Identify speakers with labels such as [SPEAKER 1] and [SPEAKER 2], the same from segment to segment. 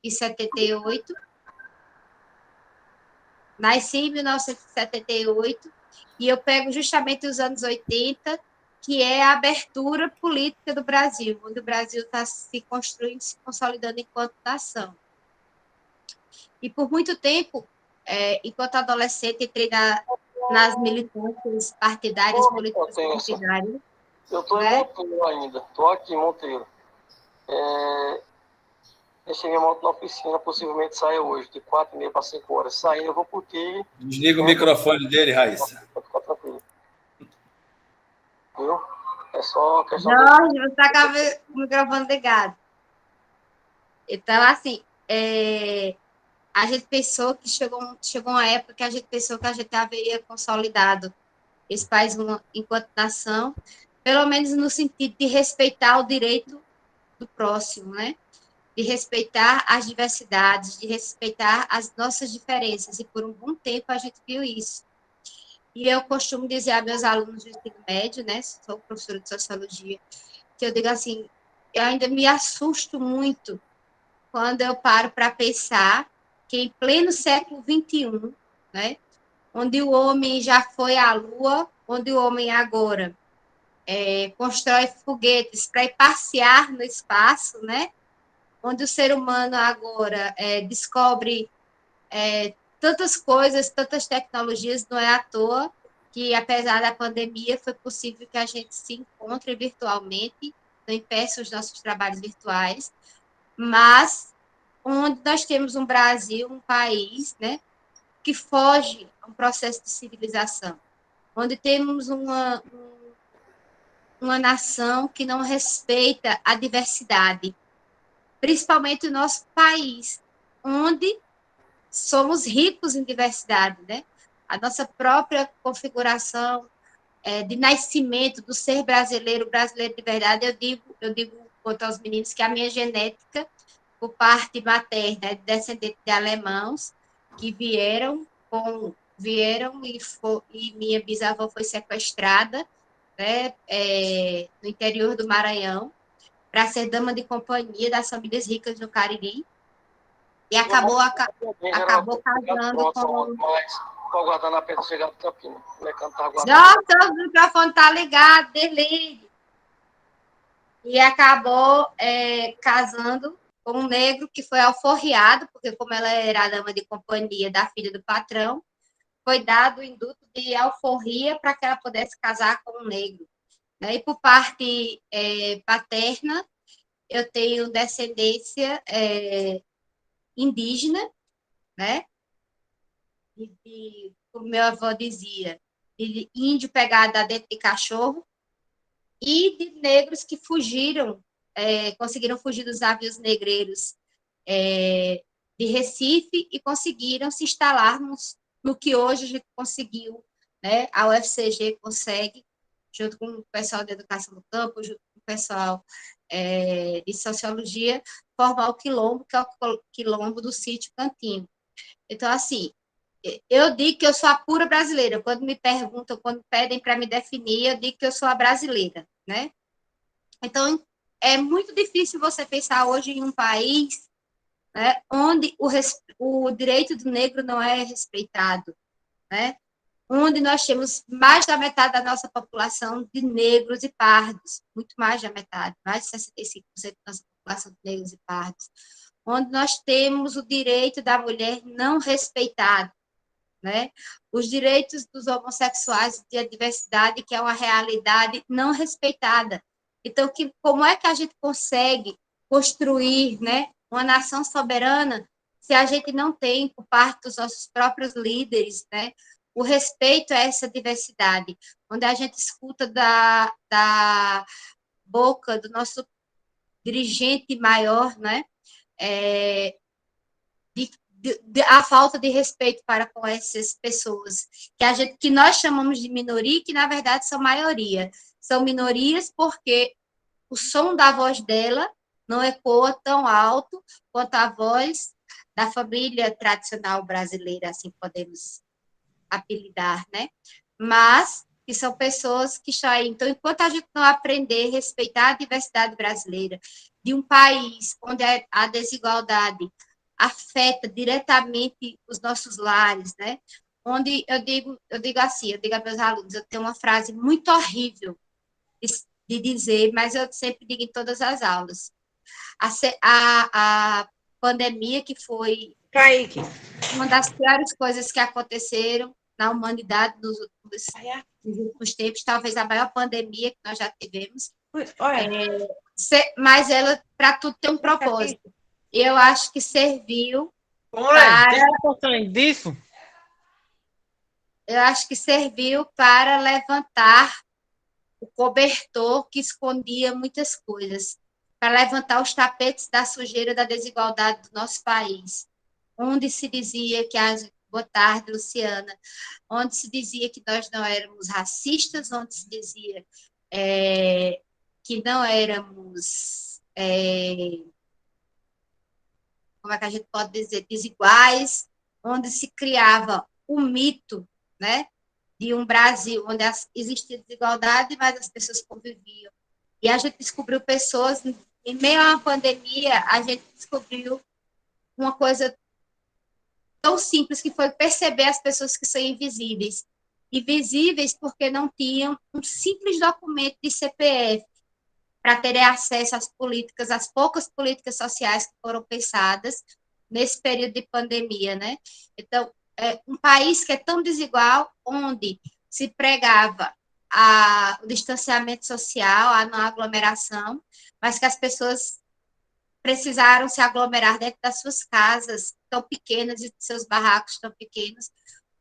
[SPEAKER 1] 1978. Nasci em 1978 e eu pego justamente os anos 80, que é a abertura política do Brasil, onde o Brasil está se construindo, se consolidando enquanto nação. E por muito tempo, enquanto adolescente, entrei nas militâncias partidárias,
[SPEAKER 2] Ô,
[SPEAKER 1] políticas
[SPEAKER 2] Hortência,
[SPEAKER 1] partidárias,
[SPEAKER 2] eu estou em
[SPEAKER 1] né?
[SPEAKER 2] Monteiro ainda. Estou aqui em Monteiro. Deixei minha moto na oficina, possivelmente saia hoje, de 4h30 para 5 horas. Saindo, eu vou por ti.
[SPEAKER 3] Desliga o microfone dele, Raíssa.
[SPEAKER 2] Pode ficar tranquilo. Viu? É só questão de.
[SPEAKER 1] Jorge, você está com o microfone ligado. Então, assim, a gente pensou que chegou uma época que a gente pensou que a gente haveria consolidado esse país enquanto nação, pelo menos no sentido de respeitar o direito do próximo, né? De respeitar as diversidades, de respeitar as nossas diferenças. E por um bom tempo a gente viu isso. E eu costumo dizer a meus alunos do ensino médio, né? Sou professora de sociologia, que eu digo assim, eu ainda me assusto muito quando eu paro para pensar que em pleno século XXI, né, onde o homem já foi à Lua, onde o homem agora constrói foguetes para ir passear no espaço, né, onde o ser humano agora descobre tantas coisas, tantas tecnologias, não é à toa que, apesar da pandemia, foi possível que a gente se encontre virtualmente, não impeça os nossos trabalhos virtuais, mas onde nós temos um Brasil, um país, né, que foge a um processo de civilização, onde temos uma nação que não respeita a diversidade, principalmente o nosso país, onde somos ricos em diversidade, né? A nossa própria configuração de nascimento do ser brasileiro, brasileiro de verdade, eu digo quanto aos meninos que a minha genética por parte materna, é descendente de alemãos que vieram e minha bisavó foi sequestrada, né, no interior do Maranhão, para ser dama de companhia das famílias ricas no Cariri, e acabou casando com...
[SPEAKER 2] Estou aguardando a pedra chegar do Campina. O mecânico está aguardando.
[SPEAKER 1] Nossa, o microfone está ligado, desligue. E acabou casando com um negro que foi alforriado, porque como ela era a dama de companhia da filha do patrão, foi dado o induto de alforria para que ela pudesse casar com um negro. Né? E por parte paterna, eu tenho descendência indígena, né? Como meu avô dizia, de índio pegado dentro de cachorro, e de negros que fugiram, conseguiram fugir dos navios negreiros de Recife e conseguiram se instalar no que hoje a gente conseguiu, né? A UFCG consegue, junto com o pessoal da educação do campo, junto com o pessoal de sociologia, formar o quilombo, que é o quilombo do sítio Cantinho. Então, assim, eu digo que eu sou a pura brasileira. Quando me perguntam, quando pedem para me definir, eu digo que eu sou a brasileira, né? Então, é muito difícil você pensar hoje em um país, né, onde o direito do negro não é respeitado, né? Onde nós temos mais da metade da nossa população de negros e pardos, muito mais da metade, mais de 65% da nossa população de negros e pardos, onde nós temos o direito da mulher não respeitado, né? Os direitos dos homossexuais e a diversidade, que é uma realidade não respeitada. Então, como é que a gente consegue construir, né, uma nação soberana se a gente não tem, por parte dos nossos próprios líderes, né, o respeito a essa diversidade, onde a gente escuta da boca do nosso dirigente maior, né, a falta de respeito para com essas pessoas que nós chamamos de minoria, que na verdade são maioria. São minorias porque o som da voz dela não ecoa tão alto quanto a voz da família tradicional brasileira, assim podemos apelidar, né? Mas que são pessoas que estão aí. Então, enquanto a gente não aprender a respeitar a diversidade brasileira, de um país onde a desigualdade afeta diretamente os nossos lares, né? Onde eu digo assim, eu digo a meus alunos, eu tenho uma frase muito horrível de dizer, mas eu sempre digo em todas as aulas. A pandemia, que foi
[SPEAKER 4] Kaique,
[SPEAKER 1] uma das piores coisas que aconteceram na humanidade nos últimos tempos, talvez a maior pandemia que nós já tivemos, mas ela, para tudo, tem um propósito. Eu acho que serviu para...
[SPEAKER 4] disso?
[SPEAKER 1] Eu acho que serviu para levantar o cobertor que escondia muitas coisas, para levantar os tapetes da sujeira da desigualdade do nosso país, onde se dizia que boa tarde, Luciana, onde se dizia que nós não éramos racistas, onde se dizia que não éramos, como é que a gente pode dizer, desiguais, onde se criava o mito, né, de um Brasil onde existia desigualdade, mas as pessoas conviviam. E a gente descobriu pessoas, em meio a uma pandemia, a gente descobriu uma coisa tão simples, que foi perceber as pessoas que são invisíveis. Invisíveis porque não tinham um simples documento de CPF para terem acesso às políticas, às poucas políticas sociais que foram pensadas nesse período de pandemia, né? Então, um país que é tão desigual, onde se pregava o distanciamento social, a não aglomeração, mas que as pessoas precisaram se aglomerar dentro das suas casas tão pequenas e de seus barracos tão pequenos.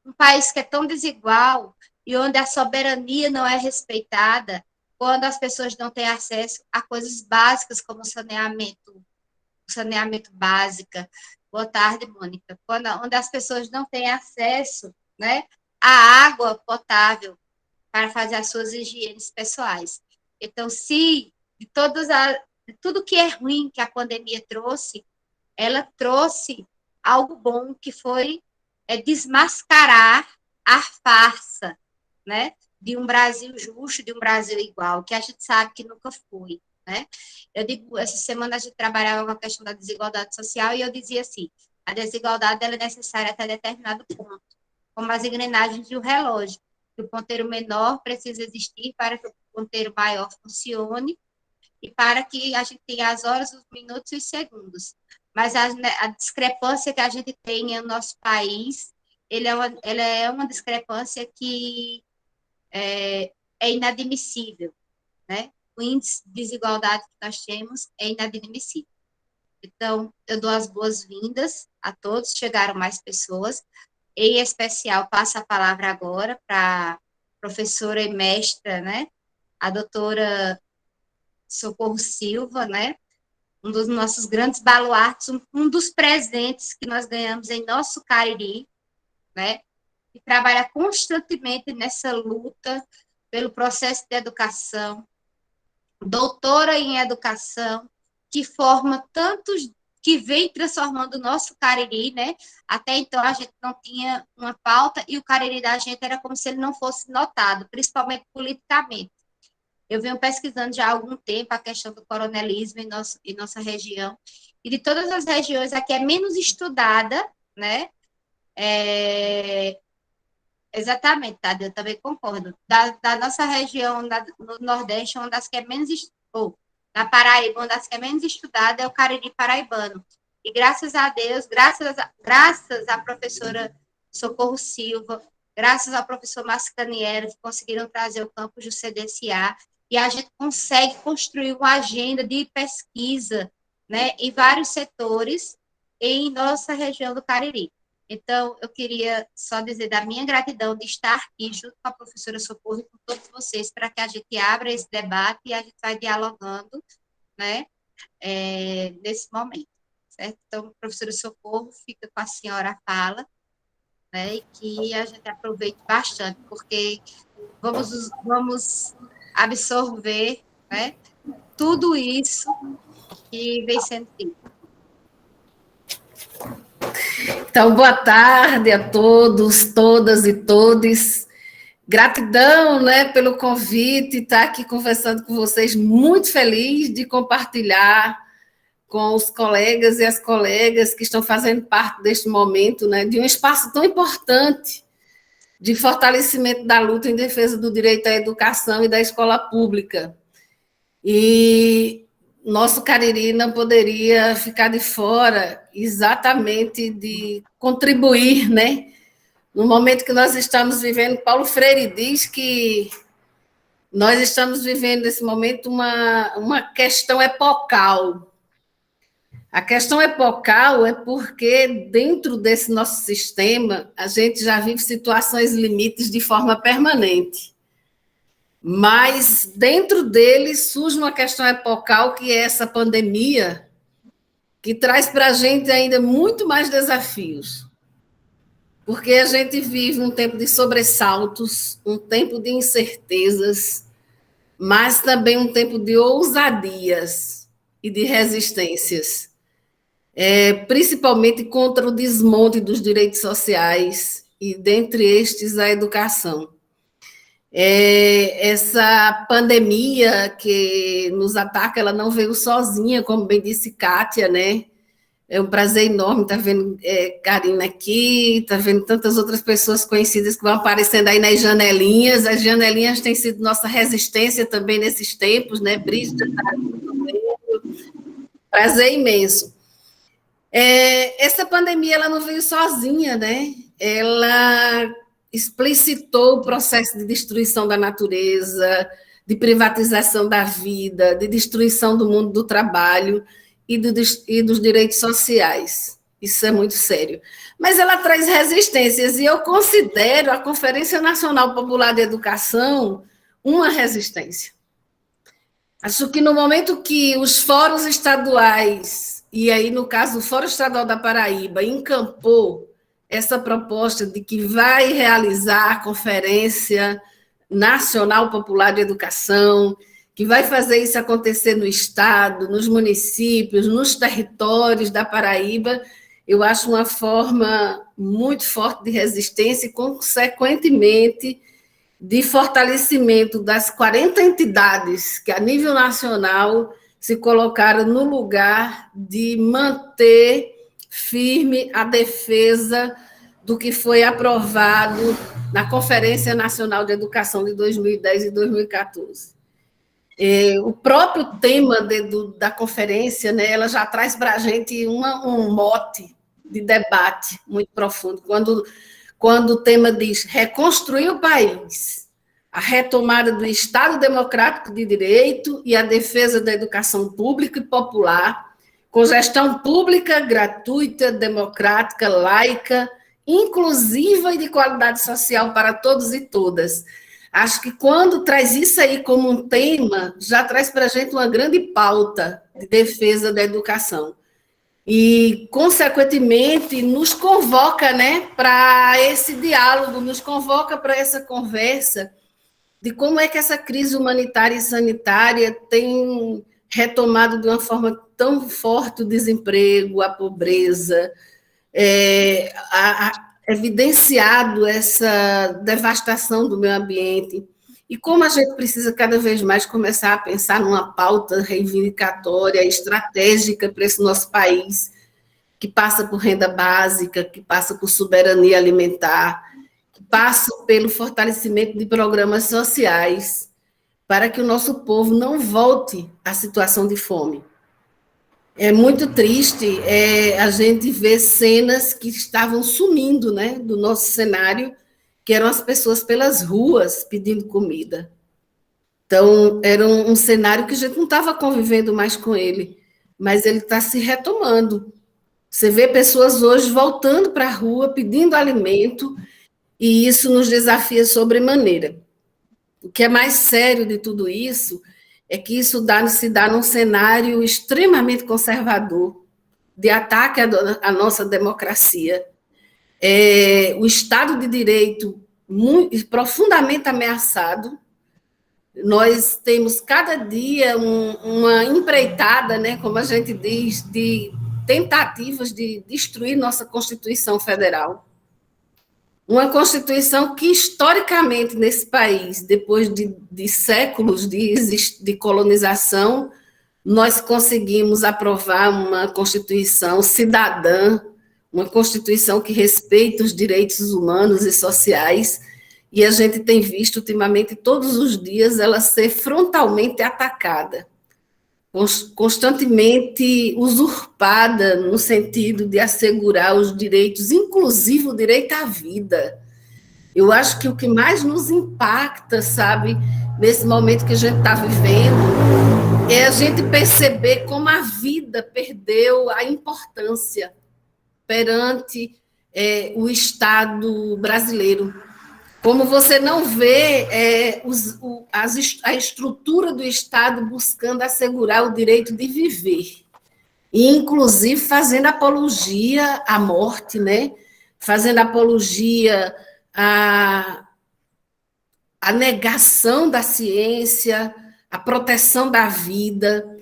[SPEAKER 1] Um país que é tão desigual e onde a soberania não é respeitada, quando as pessoas não têm acesso a coisas básicas como saneamento básico. Boa tarde, Mônica. Onde as pessoas não têm acesso, né, à água potável para fazer as suas higienes pessoais. Então, se de tudo que é ruim que a pandemia trouxe, ela trouxe algo bom, que foi desmascarar a farsa, né, de um Brasil justo, de um Brasil igual, que a gente sabe que nunca foi, né? Eu digo, essa semana a gente trabalhava com a questão da desigualdade social e eu dizia assim, a desigualdade ela é necessária até determinado ponto, como as engrenagens de um relógio, que o ponteiro menor precisa existir para que o ponteiro maior funcione e para que a gente tenha as horas, os minutos e os segundos. Mas a discrepância que a gente tem no nosso país, ela é uma discrepância que é inadmissível, né? O índice de desigualdade que nós temos é inadmissível. Então, eu dou as boas-vindas a todos, chegaram mais pessoas, em especial, passo a palavra agora para a professora e mestra, né? A doutora Socorro Silva, né? Um dos nossos grandes baluartes, um dos presentes que nós ganhamos em nosso Cariri, né? E trabalha constantemente nessa luta pelo processo de educação, doutora em educação, que forma tantos, que vem transformando o nosso Cariri, né? Até então a gente não tinha uma pauta e o Cariri da gente era como se ele não fosse notado, principalmente politicamente. Eu venho pesquisando já há algum tempo a questão do coronelismo em nossa região, e de todas as regiões, a que é menos estudada, né? Exatamente, Tade, eu também concordo. Da nossa região, no Nordeste, uma das que é menos, na Paraíba, uma das que é menos estudada é o Cariri paraibano. E graças a Deus, graças à professora Socorro Silva, graças ao professor Mascaniero, que conseguiram trazer o campus do CDSA, e a gente consegue construir uma agenda de pesquisa, né, em vários setores em nossa região do Cariri. Então, eu queria só dizer da minha gratidão de estar aqui junto com a professora Socorro e com todos vocês, para que a gente abra esse debate e a gente vai dialogando, né, nesse momento, certo? Então, professora Socorro, fica com a senhora a fala, né, e que a gente aproveite bastante, porque vamos absorver, né, tudo isso que vem sendo feito.
[SPEAKER 5] Então, boa tarde a todos, todas e todes. Gratidão, né, pelo convite, estar aqui conversando com vocês, muito feliz de compartilhar com os colegas e as colegas que estão fazendo parte deste momento, né, de um espaço tão importante de fortalecimento da luta em defesa do direito à educação e da escola pública. E nosso Cariri não poderia ficar de fora exatamente de contribuir, né? No momento que nós estamos vivendo, Paulo Freire diz que nós estamos vivendo nesse momento uma questão epocal. A questão epocal é porque dentro desse nosso sistema a gente já vive situações limites de forma permanente. Mas dentro dele surge uma questão epocal, que é essa pandemia, que traz para a gente ainda muito mais desafios. Porque a gente vive um tempo de sobressaltos, um tempo de incertezas, mas também um tempo de ousadias e de resistências, principalmente contra o desmonte dos direitos sociais, e dentre estes a educação. Essa pandemia que nos ataca, ela não veio sozinha, como bem disse Kátia, né? É um prazer enorme estar vendo Karina aqui, estar vendo tantas outras pessoas conhecidas que vão aparecendo aí nas janelinhas. As janelinhas têm sido nossa resistência também nesses tempos, né? Brígida, prazer imenso. Essa pandemia, ela não veio sozinha, né? Ela explicitou o processo de destruição da natureza, de privatização da vida, de destruição do mundo do trabalho e dos direitos sociais. Isso é muito sério. Mas ela traz resistências, e eu considero a Conferência Nacional Popular de Educação uma resistência. Acho que no momento que os fóruns estaduais, e aí, no caso, o Fórum Estadual da Paraíba, encampou essa proposta de que vai realizar a Conferência Nacional Popular de Educação, que vai fazer isso acontecer no Estado, nos municípios, nos territórios da Paraíba, eu acho uma forma muito forte de resistência e, consequentemente, de fortalecimento das 40 entidades que, a nível nacional, se colocaram no lugar de manter firme a defesa do que foi aprovado na Conferência Nacional de Educação de 2010 e 2014. O próprio tema da conferência, né, ela já traz para a gente um mote de debate muito profundo. Quando o tema diz reconstruir o país, a retomada do Estado Democrático de Direito e a defesa da educação pública e popular, com gestão pública, gratuita, democrática, laica, inclusiva e de qualidade social para todos e todas. Acho que quando traz isso aí como um tema, já traz para a gente uma grande pauta de defesa da educação. E, consequentemente, nos convoca, né, para esse diálogo, nos convoca para essa conversa de como é que essa crise humanitária e sanitária tem retomado de uma forma tão forte o desemprego, a pobreza, evidenciado essa devastação do meio ambiente, e como a gente precisa cada vez mais começar a pensar numa pauta reivindicatória, estratégica para esse nosso país, que passa por renda básica, que passa por soberania alimentar, que passa pelo fortalecimento de programas sociais, para que o nosso povo não volte à situação de fome. É muito triste a gente ver cenas que estavam sumindo, né, do nosso cenário, que eram as pessoas pelas ruas pedindo comida. Então, era um cenário que a gente não estava convivendo mais com ele, mas ele está se retomando. Você vê pessoas hoje voltando para a rua, pedindo alimento, e isso nos desafia sobremaneira. O que é mais sério de tudo isso é que isso se dá num cenário extremamente conservador, de ataque à nossa democracia. O Estado de Direito profundamente ameaçado. Nós temos cada dia uma empreitada, né, como a gente diz, de tentativas de destruir nossa Constituição Federal. Uma Constituição que, historicamente, nesse país, depois de séculos de colonização, nós conseguimos aprovar uma Constituição cidadã, uma Constituição que respeita os direitos humanos e sociais, e a gente tem visto, ultimamente, todos os dias, ela ser frontalmente atacada, constantemente usurpada, no sentido de assegurar os direitos, inclusive o direito à vida. Eu acho que o que mais nos impacta, sabe, nesse momento que a gente está vivendo, é a gente perceber como a vida perdeu a importância perante o Estado brasileiro. Como você não vê a estrutura do Estado buscando assegurar o direito de viver, e inclusive fazendo apologia à morte, né? Fazendo apologia à negação da ciência, à proteção da vida,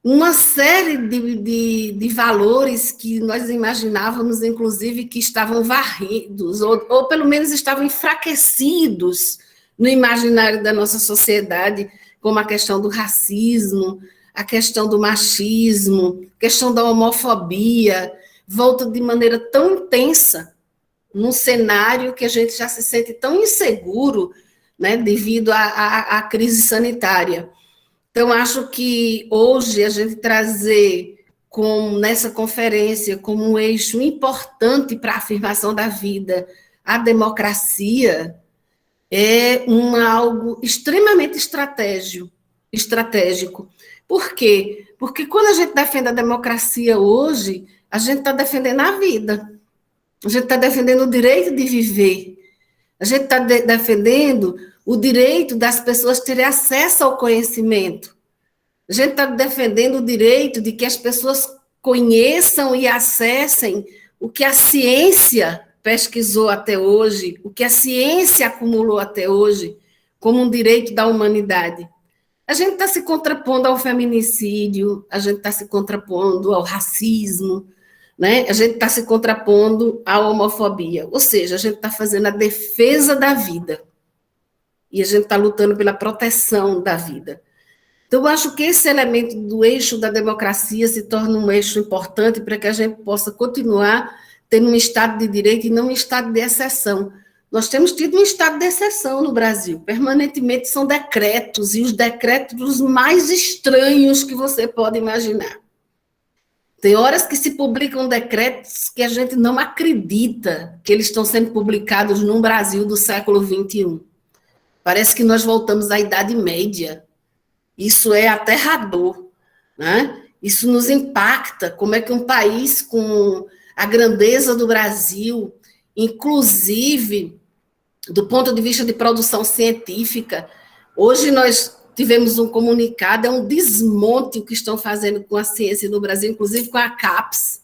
[SPEAKER 5] uma série de valores que nós imaginávamos, inclusive, que estavam varridos, ou pelo menos estavam enfraquecidos no imaginário da nossa sociedade, como a questão do racismo, a questão do machismo, a questão da homofobia, volta de maneira tão intensa num cenário que a gente já se sente tão inseguro, né, devido à crise sanitária. Então, acho que hoje a gente trazer nessa conferência como um eixo importante para a afirmação da vida a democracia é algo extremamente estratégico. Por quê? Porque quando a gente defende a democracia hoje, a gente está defendendo a vida, a gente está defendendo o direito de viver, a gente está defendendo o direito das pessoas terem acesso ao conhecimento. A gente está defendendo o direito de que as pessoas conheçam e acessem o que a ciência pesquisou até hoje, o que a ciência acumulou até hoje, como um direito da humanidade. A gente está se contrapondo ao feminicídio, a gente está se contrapondo ao racismo, né? A gente está se contrapondo à homofobia. Ou seja, a gente está fazendo a defesa da vida. E a gente está lutando pela proteção da vida. Então, eu acho que esse elemento do eixo da democracia se torna um eixo importante para que a gente possa continuar tendo um Estado de direito e não um Estado de exceção. Nós temos tido um Estado de exceção no Brasil. Permanentemente são decretos, e os decretos mais estranhos que você pode imaginar. Tem horas que se publicam decretos que a gente não acredita que eles estão sendo publicados no Brasil do século XXI. Parece que nós voltamos à Idade Média. Isso é aterrador, né? Isso nos impacta, como é que um país com a grandeza do Brasil, inclusive do ponto de vista de produção científica, hoje nós tivemos um comunicado, é um desmonte o que estão fazendo com a ciência no Brasil, inclusive com a CAPES,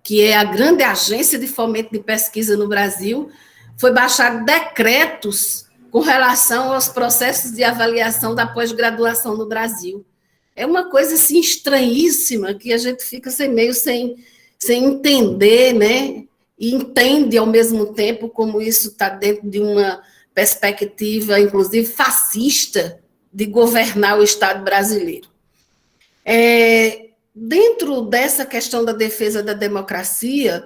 [SPEAKER 5] que é a grande agência de fomento de pesquisa no Brasil, foi baixar decretos com relação aos processos de avaliação da pós-graduação no Brasil. É uma coisa assim, estranhíssima, que a gente fica sem entender, né? E entende ao mesmo tempo como isso está dentro de uma perspectiva, inclusive fascista, de governar o Estado brasileiro. Dentro dessa questão da defesa da democracia,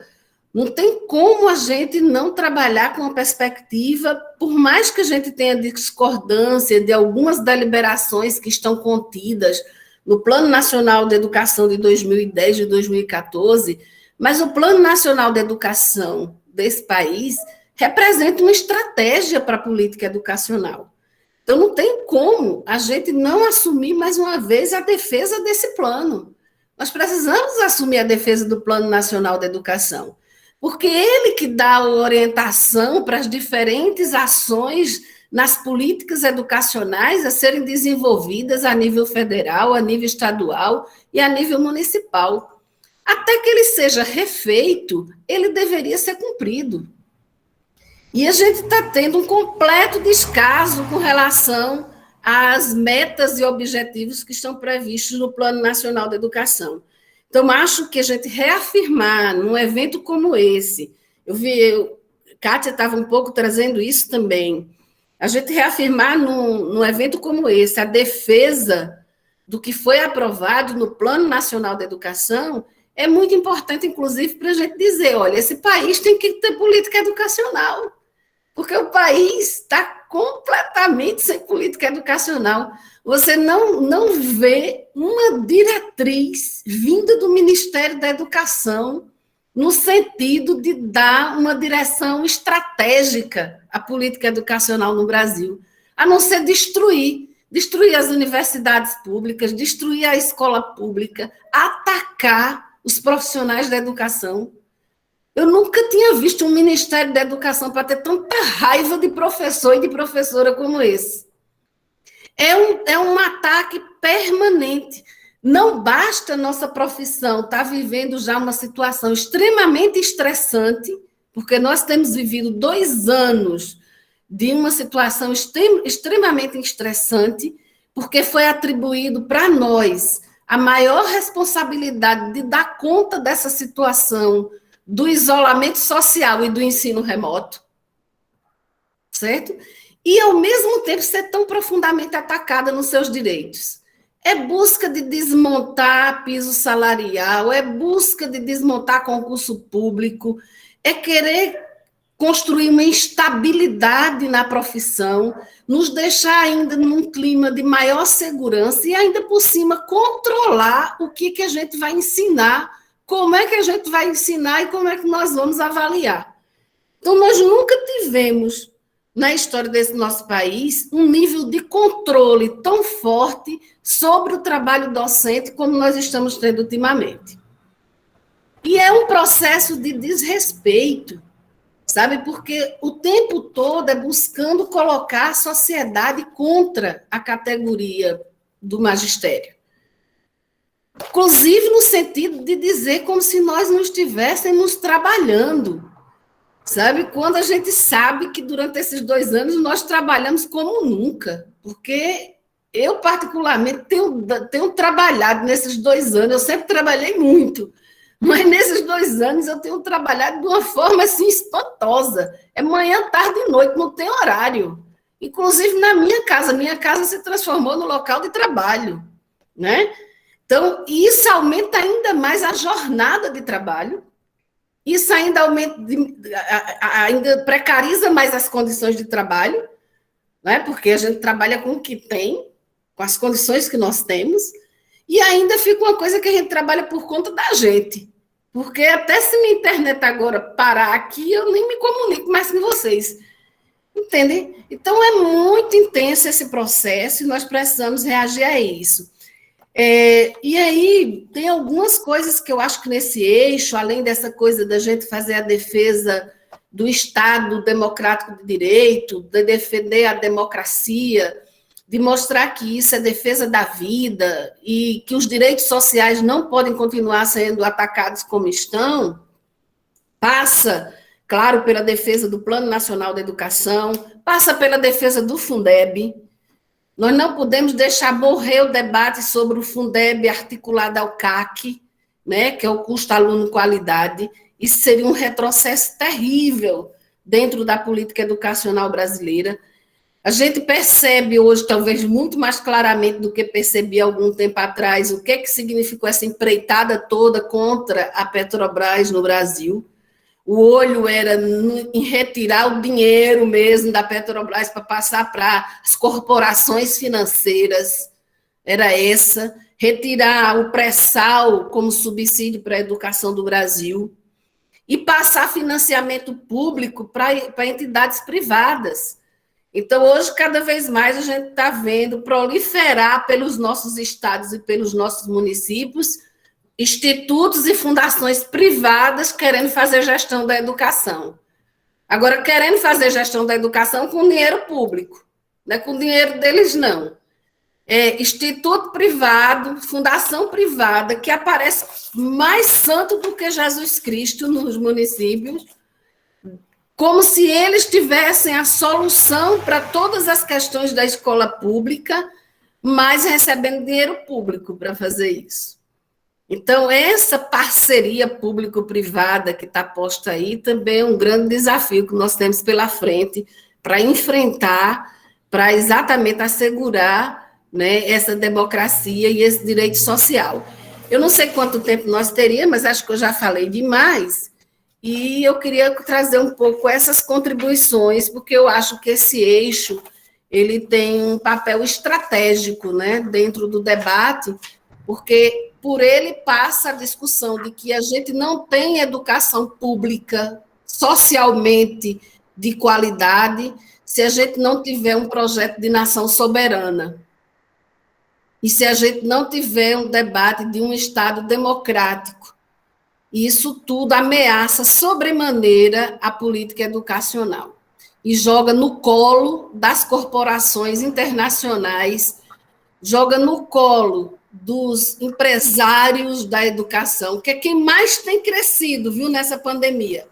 [SPEAKER 5] não tem como a gente não trabalhar com uma perspectiva, por mais que a gente tenha discordância de algumas deliberações que estão contidas no Plano Nacional de Educação de 2010 e 2014, mas o Plano Nacional de Educação desse país representa uma estratégia para a política educacional. Então, não tem como a gente não assumir, mais uma vez, a defesa desse plano. Nós precisamos assumir a defesa do Plano Nacional de Educação, porque ele que dá a orientação para as diferentes ações nas políticas educacionais a serem desenvolvidas a nível federal, a nível estadual e a nível municipal. Até que ele seja refeito, ele deveria ser cumprido. E a gente está tendo um completo descaso com relação às metas e objetivos que estão previstos no Plano Nacional de Educação. Então, acho que a gente reafirmar num evento como esse, Kátia estava um pouco trazendo isso também, a gente reafirmar num evento como esse a defesa do que foi aprovado no Plano Nacional da Educação, é muito importante, inclusive, para a gente dizer, olha, esse país tem que ter política educacional, porque o país está completamente sem política educacional. Você não vê uma diretriz vinda do Ministério da Educação no sentido de dar uma direção estratégica à política educacional no Brasil, a não ser destruir as universidades públicas, destruir a escola pública, atacar os profissionais da educação. Eu nunca tinha visto um Ministério da Educação para ter tanta raiva de professor e de professora como esse. É um ataque permanente. Não basta nossa profissão estar vivendo já uma situação extremamente estressante, porque nós temos vivido 2 anos de uma situação extremamente estressante, porque foi atribuído para nós a maior responsabilidade de dar conta dessa situação do isolamento social e do ensino remoto, certo? E, ao mesmo tempo, ser tão profundamente atacada nos seus direitos. É busca de desmontar piso salarial, é busca de desmontar concurso público, é querer construir uma instabilidade na profissão, nos deixar ainda num clima de maior segurança e, ainda por cima, controlar o que a gente vai ensinar, como é que a gente vai ensinar e como é que nós vamos avaliar. Então, nós nunca tivemos, na história desse nosso país, um nível de controle tão forte sobre o trabalho docente como nós estamos tendo ultimamente. E é um processo de desrespeito, sabe? Porque o tempo todo é buscando colocar a sociedade contra a categoria do magistério. Inclusive no sentido de dizer como se nós não estivéssemos trabalhando, sabe? Quando a gente sabe que durante esses 2 anos nós trabalhamos como nunca, porque eu, particularmente, tenho trabalhado nesses 2 anos, eu sempre trabalhei muito, mas nesses 2 anos eu tenho trabalhado de uma forma assim espantosa. É manhã, tarde e noite, não tem horário. Inclusive na minha casa se transformou no local de trabalho, né? Então, isso aumenta ainda mais a jornada de trabalho, isso ainda precariza mais as condições de trabalho, né? Porque a gente trabalha com o que tem, com as condições que nós temos, e ainda fica uma coisa que a gente trabalha por conta da gente. Porque até se minha internet agora parar aqui, eu nem me comunico mais com vocês. Entendem? Então, é muito intenso esse processo e nós precisamos reagir a isso. E aí, tem algumas coisas que eu acho que nesse eixo, além dessa coisa da gente fazer a defesa do Estado democrático de direito, de defender a democracia, de mostrar que isso é defesa da vida e que os direitos sociais não podem continuar sendo atacados como estão, passa, claro, pela defesa do Plano Nacional da Educação, passa pela defesa do Fundeb. Nós não podemos deixar morrer o debate sobre o Fundeb articulado ao CAC, né, que é o custo aluno-qualidade. Isso seria um retrocesso terrível dentro da política educacional brasileira. A gente percebe hoje, talvez muito mais claramente do que percebia algum tempo atrás, o que significou essa empreitada toda contra a Petrobras no Brasil. O olho era em retirar o dinheiro mesmo da Petrobras para passar para as corporações financeiras, era essa, retirar o pré-sal como subsídio para a educação do Brasil e passar financiamento público para entidades privadas. Então, hoje, cada vez mais, a gente está vendo proliferar pelos nossos estados e pelos nossos municípios institutos e fundações privadas querendo fazer gestão da educação. Agora, querendo fazer gestão da educação com dinheiro público, não é com dinheiro deles, não. É instituto privado, fundação privada, que aparece mais santo do que Jesus Cristo nos municípios, como se eles tivessem a solução para todas as questões da escola pública, mas recebendo dinheiro público para fazer isso. Então, essa parceria público-privada que está posta aí também é um grande desafio que nós temos pela frente para enfrentar, para exatamente assegurar né, essa democracia e esse direito social. Eu não sei quanto tempo nós teríamos, mas acho que eu já falei demais, e eu queria trazer um pouco essas contribuições, porque eu acho que esse eixo ele tem um papel estratégico, né, dentro do debate, porque por ele passa a discussão de que a gente não tem educação pública socialmente de qualidade se a gente não tiver um projeto de nação soberana. E se a gente não tiver um debate de um Estado democrático. Isso tudo ameaça sobremaneira a política educacional e joga no colo das corporações internacionais, joga no colo dos empresários da educação, que é quem mais tem crescido, viu, nessa pandemia.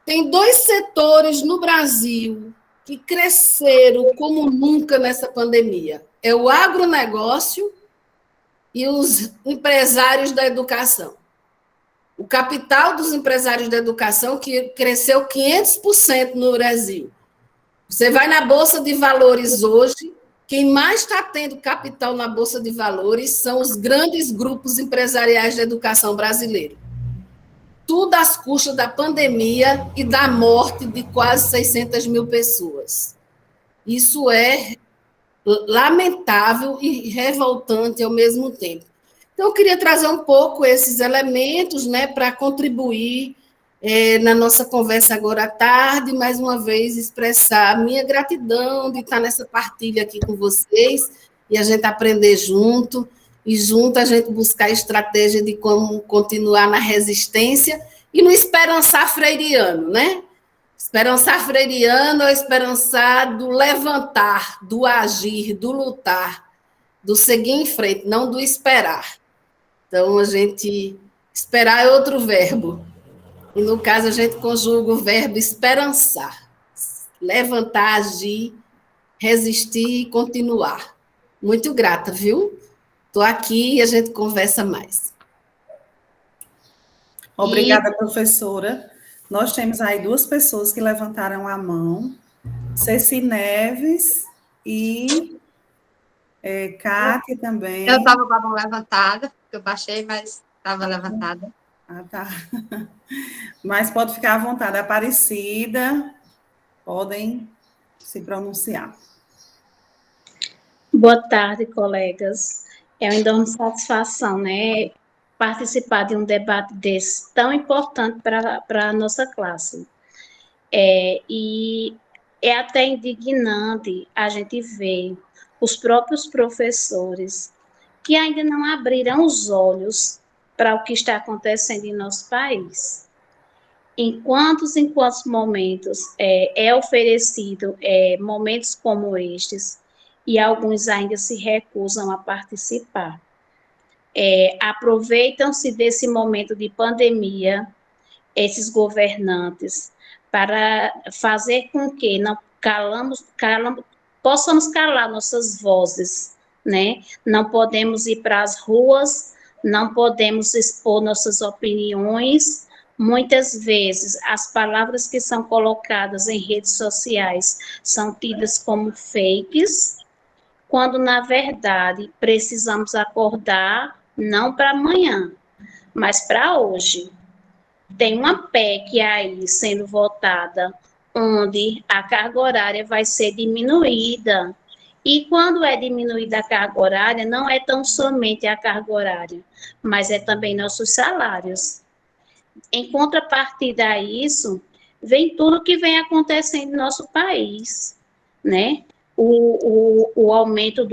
[SPEAKER 5] Tem 2 setores no Brasil que cresceram como nunca nessa pandemia. É o agronegócio e os empresários da educação. O capital dos empresários da educação que cresceu 500% no Brasil. Você vai na Bolsa de Valores hoje, quem mais está tendo capital na Bolsa de Valores são os grandes grupos empresariais da educação brasileira. Tudo às custas da pandemia e da morte de quase 600 mil pessoas. Isso é lamentável e revoltante ao mesmo tempo. Então, eu queria trazer um pouco esses elementos, né, para contribuir na nossa conversa agora à tarde, mais uma vez expressar a minha gratidão de estar nessa partilha aqui com vocês e a gente aprender junto, e junto a gente buscar estratégia de como continuar na resistência e no esperançar freiriano, né? Esperançar freiriano é esperançar do levantar, do agir, do lutar, do seguir em frente, não do esperar. Então, a gente esperar é outro verbo. E, no caso, a gente conjuga o verbo esperançar. Levantar, agir, resistir e continuar. Muito grata, viu? Estou aqui e a gente conversa mais.
[SPEAKER 4] Obrigada, professora. Nós temos aí 2 pessoas que levantaram a mão. Ceci Neves e Cátia também.
[SPEAKER 1] Eu estava com a mão levantada, eu baixei, mas estava levantada.
[SPEAKER 4] Ah, tá. Mas pode ficar à vontade. Aparecida, podem se pronunciar.
[SPEAKER 6] Boa tarde, colegas. É uma enorme satisfação, né, participar de um debate desse tão importante para a nossa classe. E é até indignante a gente ver os próprios professores que ainda não abriram os olhos para o que está acontecendo em nosso país. Em quantos momentos é oferecido momentos como estes, e alguns ainda se recusam a participar. Aproveitam-se desse momento de pandemia, esses governantes, para fazer com que não possamos calar nossas vozes, né? Não podemos ir para as ruas, não podemos expor nossas opiniões. Muitas vezes, as palavras que são colocadas em redes sociais são tidas como fakes, quando, na verdade, precisamos acordar não para amanhã, mas para hoje. Tem uma PEC aí sendo votada, onde a carga horária vai ser diminuída. E quando é diminuída a carga horária, não é tão somente a carga horária, mas é também nossos salários. Em contrapartida a isso, vem tudo que vem acontecendo no nosso país, né? O aumento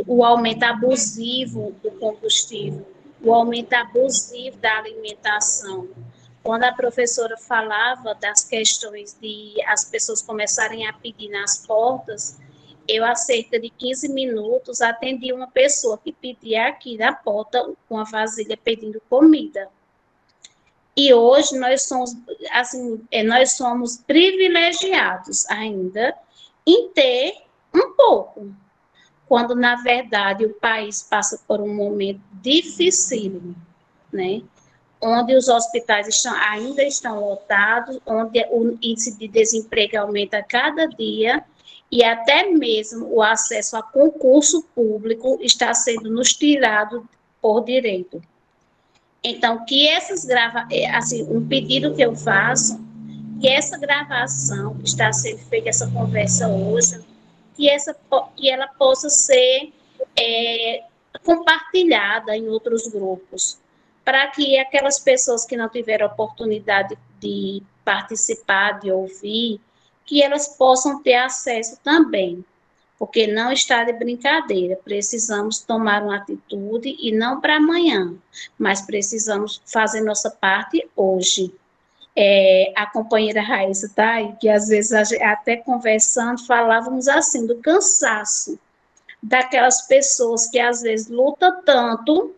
[SPEAKER 6] abusivo do combustível, o aumento abusivo da alimentação. Quando a professora falava das questões de as pessoas começarem a pedir nas portas, eu, há cerca de 15 minutos, atendi uma pessoa que pedia aqui na porta com a vasilha pedindo comida. E hoje nós somos privilegiados ainda em ter um pouco, quando, na verdade, o país passa por um momento dificílimo, né? Onde os hospitais ainda estão lotados, onde o índice de desemprego aumenta a cada dia, E até mesmo o acesso a concurso público está sendo nos tirado por direito. Então, que essas assim, um pedido que eu faço, que essa gravação que está sendo feita, essa conversa hoje, que ela possa ser compartilhada em outros grupos, para que aquelas pessoas que não tiveram oportunidade de participar, de ouvir, que elas possam ter acesso também, porque não está de brincadeira, precisamos tomar uma atitude e não para amanhã, mas precisamos fazer nossa parte hoje. A companheira Raíssa está aí, que às vezes até conversando, falávamos assim, do cansaço daquelas pessoas que às vezes luta tanto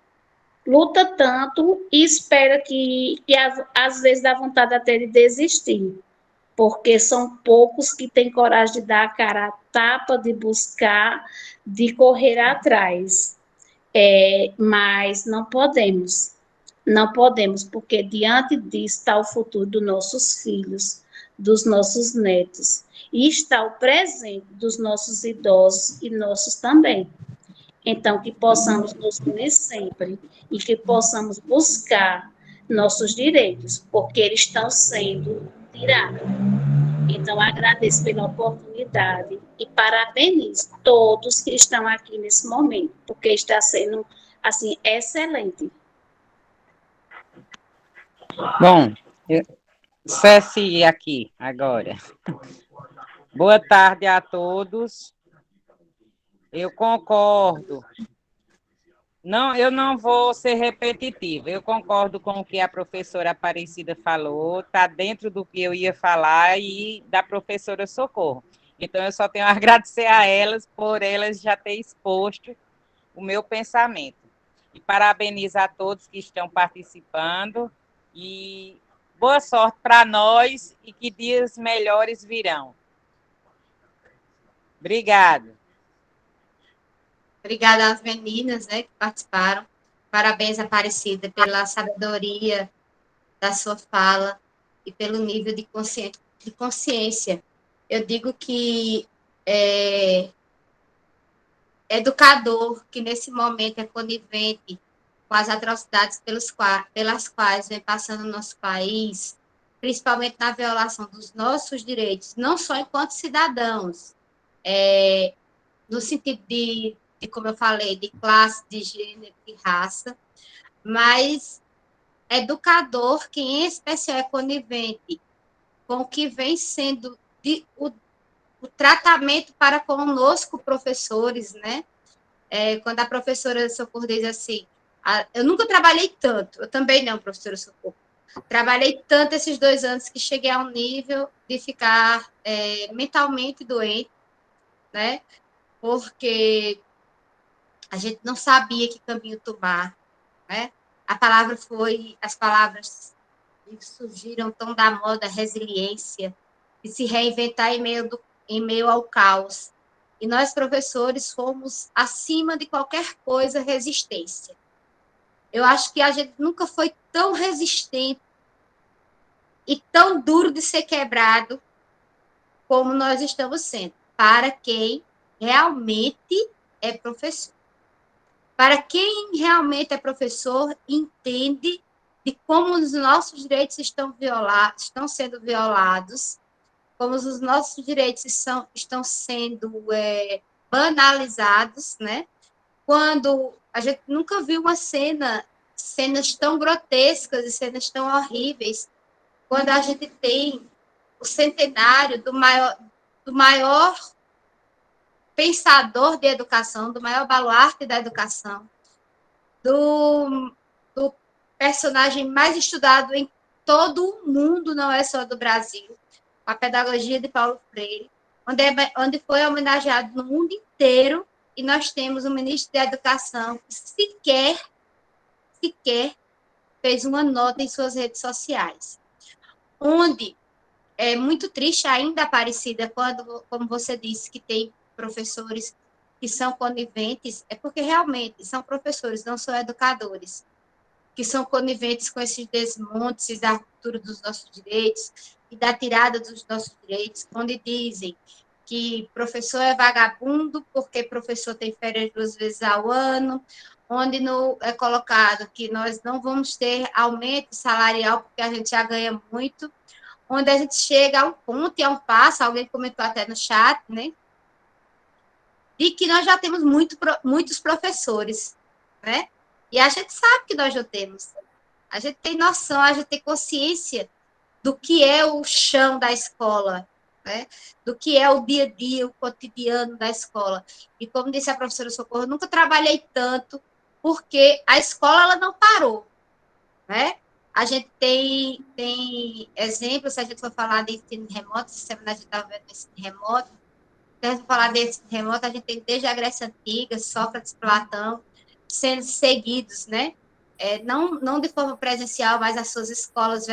[SPEAKER 6] e espera que às vezes dá vontade até de desistir, porque são poucos que têm coragem de dar a cara a tapa, de buscar, de correr atrás. Mas não podemos, porque diante disso está o futuro dos nossos filhos, dos nossos netos, e está o presente dos nossos idosos e nossos também. Então, que possamos nos unir sempre e que possamos buscar nossos direitos, porque eles estão sendo tirados. Então, agradeço pela oportunidade e parabenizo todos que estão aqui nesse momento, porque está sendo, assim, excelente.
[SPEAKER 7] Bom, Ceci aqui agora. Boa tarde a todos. Eu concordo. Não, eu não vou ser repetitiva. Eu concordo com o que a professora Aparecida falou, está dentro do que eu ia falar e da professora Socorro. Então, eu só tenho a agradecer a elas por elas já ter exposto o meu pensamento. E parabenizar a todos que estão participando e boa sorte para nós e que dias melhores virão. Obrigada.
[SPEAKER 1] Obrigada às meninas, né, que participaram. Parabéns, Aparecida, pela sabedoria da sua fala e pelo nível de consciência. Eu digo que educador que nesse momento é conivente com as atrocidades pelas quais vem passando o nosso país, principalmente na violação dos nossos direitos, não só enquanto cidadãos, no sentido de, como eu falei, de classe, de gênero, de raça, mas educador que, em especial, é conivente com o que vem sendo o tratamento para conosco, professores, né? Quando a professora Socorro diz assim, eu nunca trabalhei tanto, eu também não, professora Socorro, trabalhei tanto esses 2 anos que cheguei a um nível de ficar mentalmente doente, né? Porque a gente não sabia que caminho tomar, né? As palavras que surgiram tão da moda, resiliência, e se reinventar em meio ao caos. E nós, professores, fomos, acima de qualquer coisa, resistência. Eu acho que a gente nunca foi tão resistente e tão duro de ser quebrado como nós estamos sendo, para quem realmente é professor. Para quem realmente é professor, entende de como os nossos direitos estão sendo violados, como os nossos direitos estão sendo banalizados, né? Quando a gente nunca viu cenas tão grotescas e cenas tão horríveis, quando a gente tem o centenário do maior pensador de educação, do maior baluarte da educação, do personagem mais estudado em todo o mundo, não é só do Brasil, a pedagogia de Paulo Freire, onde foi homenageado no mundo inteiro, e nós temos um ministro da Educação que sequer fez uma nota em suas redes sociais. Onde é muito triste ainda, Aparecida, como você disse, que tem professores que são coniventes, é porque realmente são professores, não são educadores, que são coniventes com esses desmontes da ruptura dos nossos direitos e da tirada dos nossos direitos, onde dizem que professor é vagabundo porque professor tem férias 2 vezes ao ano, onde é colocado que nós não vamos ter aumento salarial porque a gente já ganha muito, onde a gente chega a um ponto e a um passo, alguém comentou até no chat, né, de que nós já temos muitos professores, né, e a gente sabe que nós já temos. A gente tem noção, a gente tem consciência do que é o chão da escola, né? Do que é o dia a dia, o cotidiano da escola. E como disse a professora Socorro, eu nunca trabalhei tanto, porque a escola ela não parou, né? A gente tem exemplos, se a gente for falar de ensino remoto, essa semana a gente estava vendo ensino remoto, se a gente for falar de ensino remoto, a gente tem desde a Grécia Antiga, Sócrates, Platão, sendo seguidos, né? Não de forma presencial, mas as suas escolas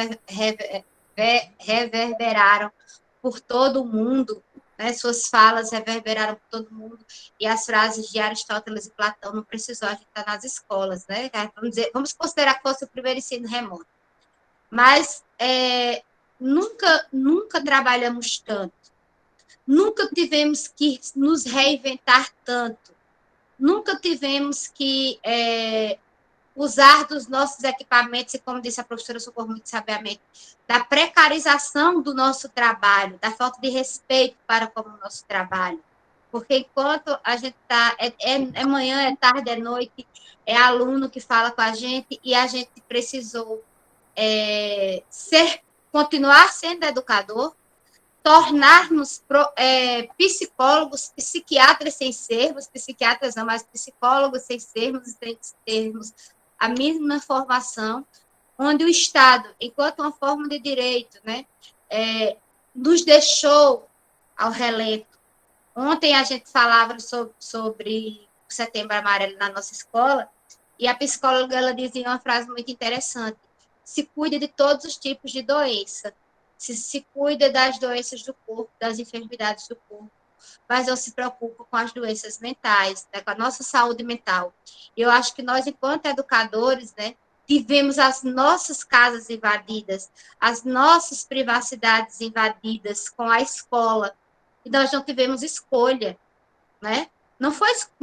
[SPEAKER 1] reverberaram por todo o mundo, né? Suas falas reverberaram por todo o mundo, e as frases de Aristóteles e Platão não precisou a gente estar nas escolas, né? Vamos considerar que fosse o primeiro ensino remoto. Mas nunca trabalhamos tanto, nunca tivemos que nos reinventar tanto, nunca tivemos que usar dos nossos equipamentos, e como disse a professora Socorro muito sabiamente, da precarização do nosso trabalho, da falta de respeito para com o nosso trabalho. Porque enquanto a gente está, é manhã, é tarde, é noite, é aluno que fala com a gente, e a gente precisou continuar sendo educador, tornar-nos psicólogos, psiquiatras sem sermos, psiquiatras não, mas psicólogos sem sermos, sem termos a mesma formação, onde o Estado, enquanto uma forma de direito, né, nos deixou ao relento. Ontem a gente falava sobre o Setembro Amarelo na nossa escola, e a psicóloga ela dizia uma frase muito interessante: se cuide de todos os tipos de doença, se cuida das doenças do corpo, das enfermidades do corpo, mas não se preocupa com as doenças mentais, né, com a nossa saúde mental. Eu acho que nós, enquanto educadores, né, tivemos as nossas casas invadidas, as nossas privacidades invadidas com a escola, e nós não tivemos escolha, né? Não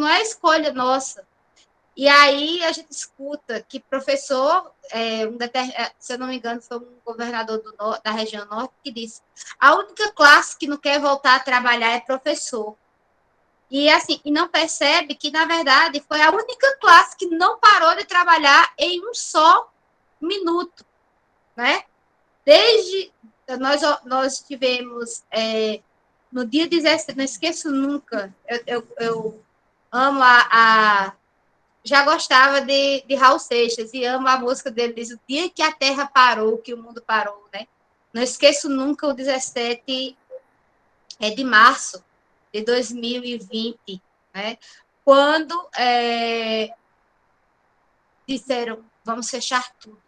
[SPEAKER 1] é escolha nossa. E aí a gente escuta que professor, se eu não me engano, foi um governador da região norte que disse: a única classe que não quer voltar a trabalhar é professor. E assim, e não percebe que, na verdade, foi a única classe que não parou de trabalhar em um só minuto, né? Desde nós tivemos no dia 17, não esqueço nunca, eu amo já gostava de Raul Seixas e amo a música dele, diz: o dia que a Terra parou, que o mundo parou, né? Não esqueço nunca o 17 de março de 2020, né? Quando disseram: vamos fechar tudo.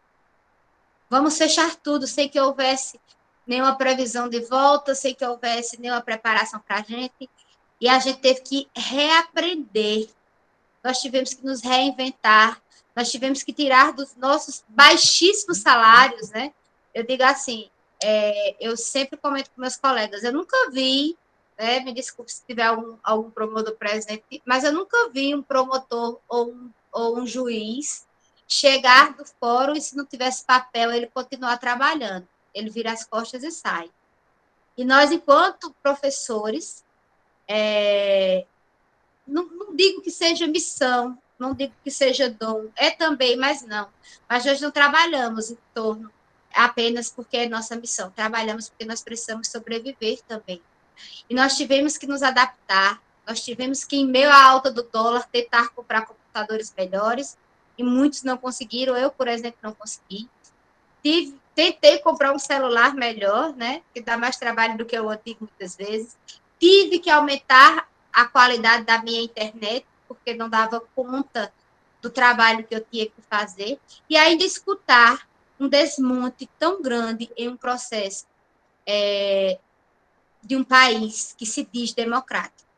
[SPEAKER 1] Vamos fechar tudo, sem que houvesse nenhuma previsão de volta, sem que houvesse nenhuma preparação para a gente, e a gente teve que reaprender. Nós tivemos que nos reinventar, nós tivemos que tirar dos nossos baixíssimos salários, né? Eu digo assim, eu sempre comento com meus colegas, eu nunca vi, né, me desculpe se tiver algum promotor presente, mas eu nunca vi um promotor ou um juiz chegar do fórum e, se não tivesse papel, ele continuar trabalhando. Ele vira as costas e sai. E nós, enquanto professores, não digo que seja missão, não digo que seja dom, também, mas não. Mas nós não trabalhamos em torno apenas porque é nossa missão, trabalhamos porque nós precisamos sobreviver também. E nós tivemos que nos adaptar, nós tivemos que, em meio à alta do dólar, tentar comprar computadores melhores, e muitos não conseguiram, eu, por exemplo, não consegui. Tentei comprar um celular melhor, né, que dá mais trabalho do que o antigo, muitas vezes. Tive que aumentar a qualidade da minha internet, porque não dava conta do trabalho que eu tinha que fazer, e ainda escutar um desmonte tão grande em um processo de um país que se diz democrático,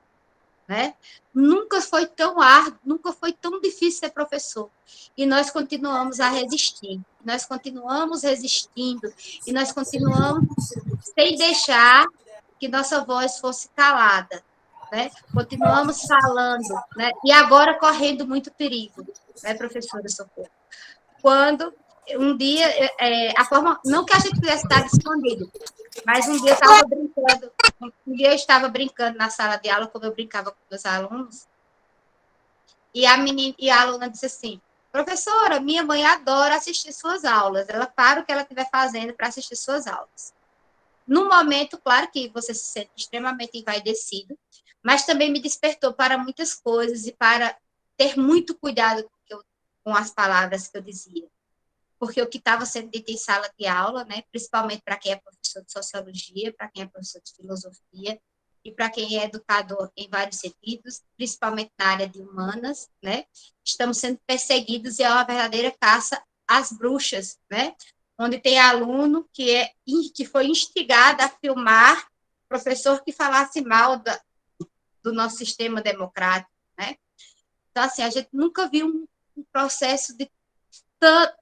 [SPEAKER 1] né? Nunca foi tão árduo, nunca foi tão difícil ser professor, e nós continuamos a resistir, nós continuamos resistindo, e nós continuamos sem deixar que nossa voz fosse calada, né? Continuamos falando, né? E agora correndo muito perigo, né, professora Socorro? Quando um dia, a forma, não que a gente tivesse estado escondido, mas um dia eu estava brincando na sala de aula, como eu brincava com meus alunos, e a aluna disse assim: professora, minha mãe adora assistir suas aulas, ela para o que ela estiver fazendo para assistir suas aulas. No momento, claro que você se sente extremamente envaidecido, mas também me despertou para muitas coisas e para ter muito cuidado com as palavras que eu dizia. Porque o que estava sendo dito em sala de aula, né, principalmente para quem é professor de sociologia, para quem é professor de filosofia e para quem é educador em vários sentidos, principalmente na área de humanas, né, estamos sendo perseguidos e é uma verdadeira caça às bruxas, né, onde tem aluno que foi instigado a filmar professor que falasse mal do nosso sistema democrático, né. Então, assim, a gente nunca viu um processo de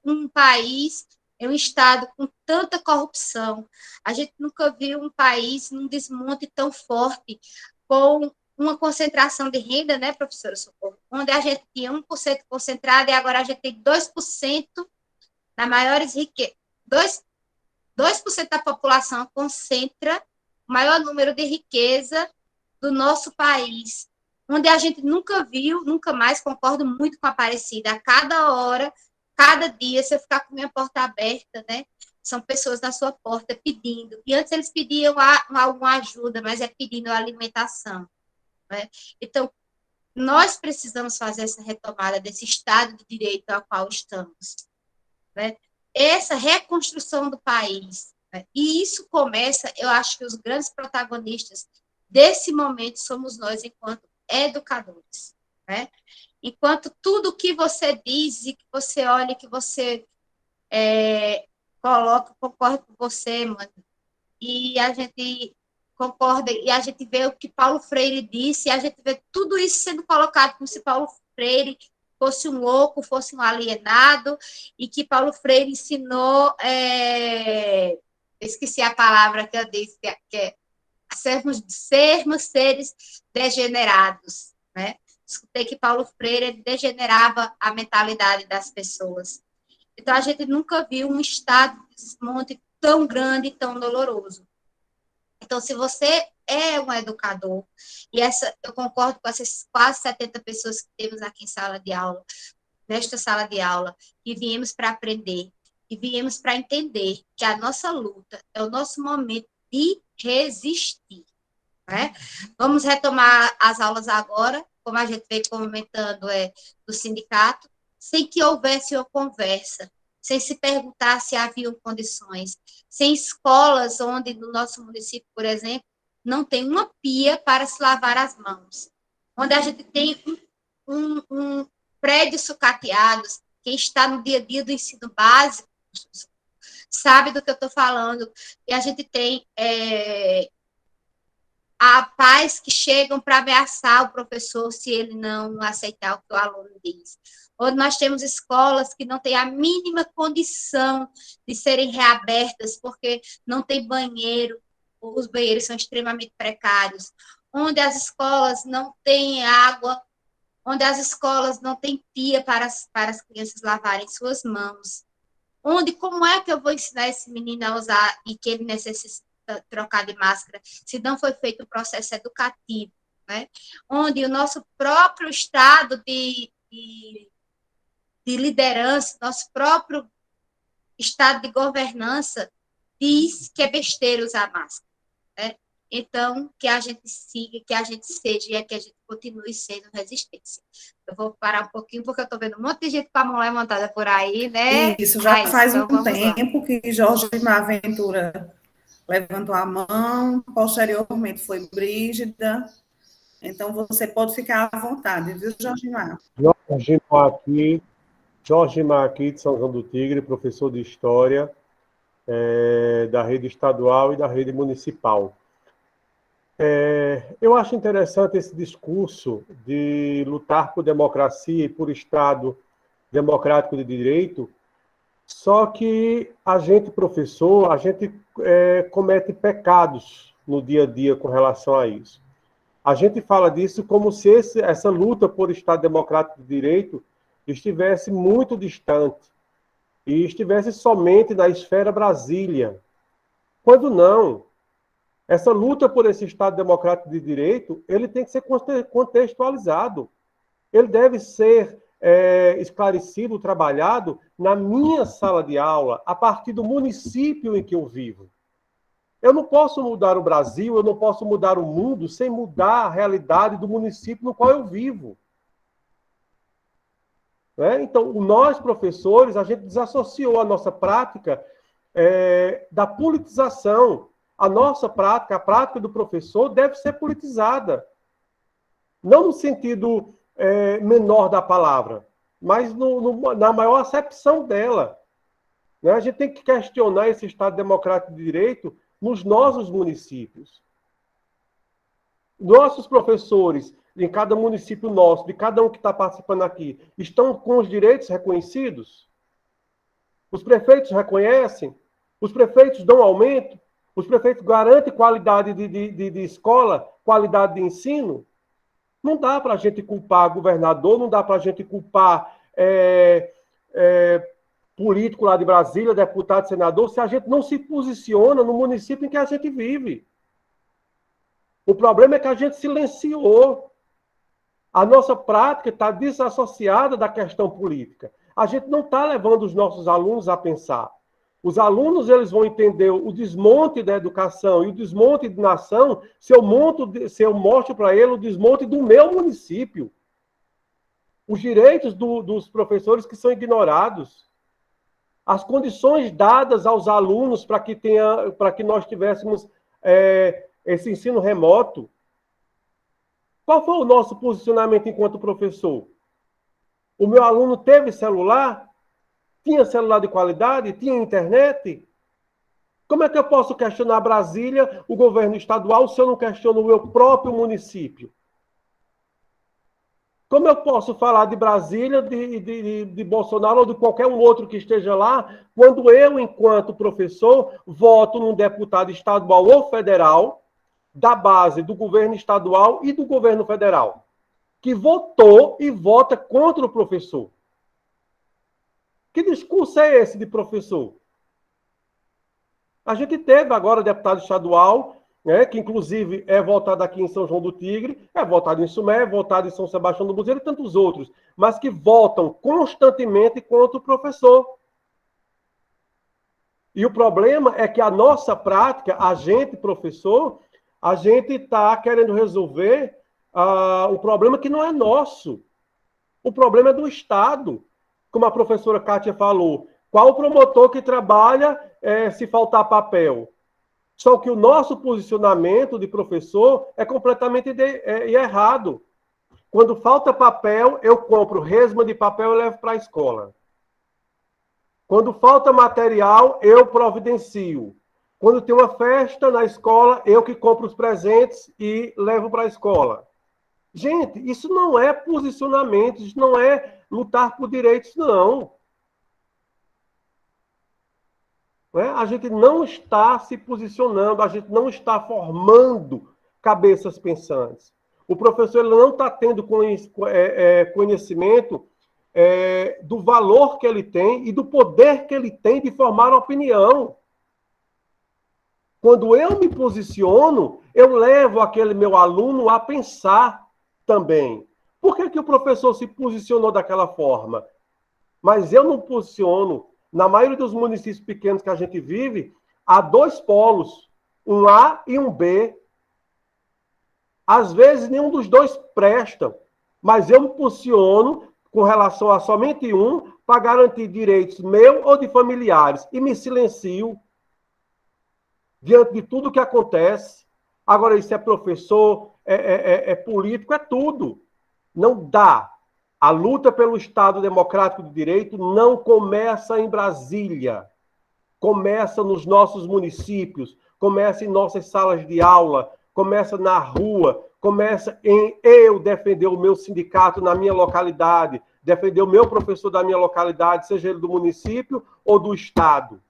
[SPEAKER 1] um país, um estado com tanta corrupção. A gente nunca viu um país num desmonte tão forte, com uma concentração de renda, né, professora Socorro? Onde a gente tinha 1% concentrado e agora a gente tem 2% na maiores riquezas. 2% da população concentra o maior número de riqueza do nosso país, onde a gente nunca viu, nunca mais, concordo muito com a Aparecida, a cada hora, cada dia, se eu ficar com minha porta aberta, né, são pessoas na sua porta pedindo, e antes eles pediam alguma ajuda, mas é pedindo alimentação, né? Então, nós precisamos fazer essa retomada desse Estado de Direito ao qual estamos, né? Essa reconstrução do país, né? E isso começa, eu acho que os grandes protagonistas desse momento somos nós, enquanto educadores, né? Enquanto tudo que você diz e que você olha, que você coloca, concorda com você, mano, e a gente concorda, e a gente vê o que Paulo Freire disse, e a gente vê tudo isso sendo colocado como se Paulo Freire fosse um louco, fosse um alienado, e que Paulo Freire ensinou, esqueci a palavra que eu disse, que é sermos seres degenerados, né? Escutei que Paulo Freire degenerava a mentalidade das pessoas. Então, a gente nunca viu um estado de desmonte tão grande e tão doloroso. Então, se você é um educador, e eu concordo com essas quase 70 pessoas que temos aqui em sala de aula, nesta sala de aula, que viemos para aprender, e viemos para entender que a nossa luta é o nosso momento de resistir, né? Vamos retomar as aulas agora, como a gente veio comentando, do sindicato, sem que houvesse uma conversa, sem se perguntar se haviam condições, sem escolas onde, no nosso município, por exemplo, não tem uma pia para se lavar as mãos, onde a gente tem um prédio sucateados, quem está no dia a dia do ensino básico sabe do que eu estou falando, e a gente tem pais que chegam para ameaçar o professor se ele não aceitar o que o aluno diz. Ou nós temos escolas que não têm a mínima condição de serem reabertas, porque não tem banheiro, os banheiros são extremamente precários, onde as escolas não têm água, onde as escolas não têm pia para as crianças lavarem suas mãos, onde, como é que eu vou ensinar esse menino a usar e que ele necessita trocar de máscara, se não foi feito um processo educativo, né? Onde o nosso próprio estado de liderança, nosso próprio estado de governança diz que é besteira usar máscara, né? Então, que a gente siga, que a gente seja e que a gente continue sendo resistência. Eu vou parar um pouquinho, porque eu estou vendo um monte de gente com a mão levantada por aí, né?
[SPEAKER 4] Isso, já faz
[SPEAKER 1] então
[SPEAKER 4] um tempo que Jorge Ventura levantou a mão, posteriormente foi Brígida. Então, você pode ficar à vontade, viu, Jorgimar?
[SPEAKER 8] Jorgimar aqui, de São João do Tigre, professor de História da rede estadual e da rede municipal. Eu acho interessante esse discurso de lutar por democracia e por Estado democrático de direito, só que a gente, professor, comete pecados no dia a dia com relação a isso. A gente fala disso como se essa luta por Estado Democrático de Direito estivesse muito distante e estivesse somente na esfera Brasília. Quando não, essa luta por esse Estado Democrático de Direito, ele tem que ser contextualizado. Ele deve ser esclarecido, trabalhado na minha sala de aula, a partir do município em que eu vivo. Eu não posso mudar o Brasil, eu não posso mudar o mundo sem mudar a realidade do município no qual eu vivo. Né? Então, nós, professores, a gente desassociou a nossa prática da politização. A nossa prática, a prática do professor, deve ser politizada. Não no sentido menor da palavra, mas na maior acepção dela. Né? A gente tem que questionar esse Estado Democrático de Direito nos nossos municípios. Nossos professores, em cada município nosso, de cada um que está participando aqui, estão com os direitos reconhecidos? Os prefeitos reconhecem? Os prefeitos dão aumento? Os prefeitos garantem qualidade de escola, qualidade de ensino? Não dá para a gente culpar governador, não dá para a gente culpar político lá de Brasília, deputado, senador, se a gente não se posiciona no município em que a gente vive. O problema é que a gente silenciou. A nossa prática está desassociada da questão política. A gente não está levando os nossos alunos a pensar. Os alunos, eles vão entender o desmonte da educação e o desmonte de nação se eu mostro para ele o desmonte do meu município. Os direitos dos professores que são ignorados. As condições dadas aos alunos para que nós tivéssemos esse ensino remoto. Qual foi o nosso posicionamento enquanto professor? O meu aluno teve celular? Tinha celular de qualidade? Tinha internet? Como é que eu posso questionar Brasília, o governo estadual, se eu não questiono o meu próprio município? Como eu posso falar de Brasília, de Bolsonaro ou de qualquer um outro que esteja lá, quando eu, enquanto professor, voto num deputado estadual ou federal, da base do governo estadual e do governo federal, que votou e vota contra o professor? Que discurso é esse de professor? A gente teve agora deputado estadual, que inclusive é votado aqui em São João do Tigre, é votado em Sumé, é votado em São Sebastião do Buzeiro e tantos outros, mas que votam constantemente contra o professor. E o problema é que a nossa prática, a gente, professor, a gente está querendo resolver um problema que não é nosso. O problema é do Estado. Como a professora Kátia falou, qual o promotor que trabalha se faltar papel? Só que o nosso posicionamento de professor é completamente errado. Quando falta papel, eu compro resma de papel e levo para a escola. Quando falta material, eu providencio. Quando tem uma festa na escola, eu que compro os presentes e levo para a escola. Gente, isso não é posicionamento, isso não é lutar por direitos, não. A gente não está se posicionando, a gente não está formando cabeças pensantes. O professor ele não está tendo conhecimento do valor que ele tem e do poder que ele tem de formar opinião. Quando eu me posiciono, eu levo aquele meu aluno a pensar também. Por que o professor se posicionou daquela forma? Mas eu não posiciono. Na maioria dos municípios pequenos que a gente vive, há dois polos, um A e um B. Às vezes, nenhum dos dois presta, mas eu me posiciono com relação a somente um para garantir direitos meus ou de familiares e me silencio diante de tudo que acontece. Agora, isso é professor, é político, é tudo. Não dá. A luta pelo Estado Democrático de Direito não começa em Brasília. Começa nos nossos municípios, começa em nossas salas de aula, começa na rua, começa em eu defender o meu sindicato na minha localidade, defender o meu professor da minha localidade, seja ele do município ou do Estado.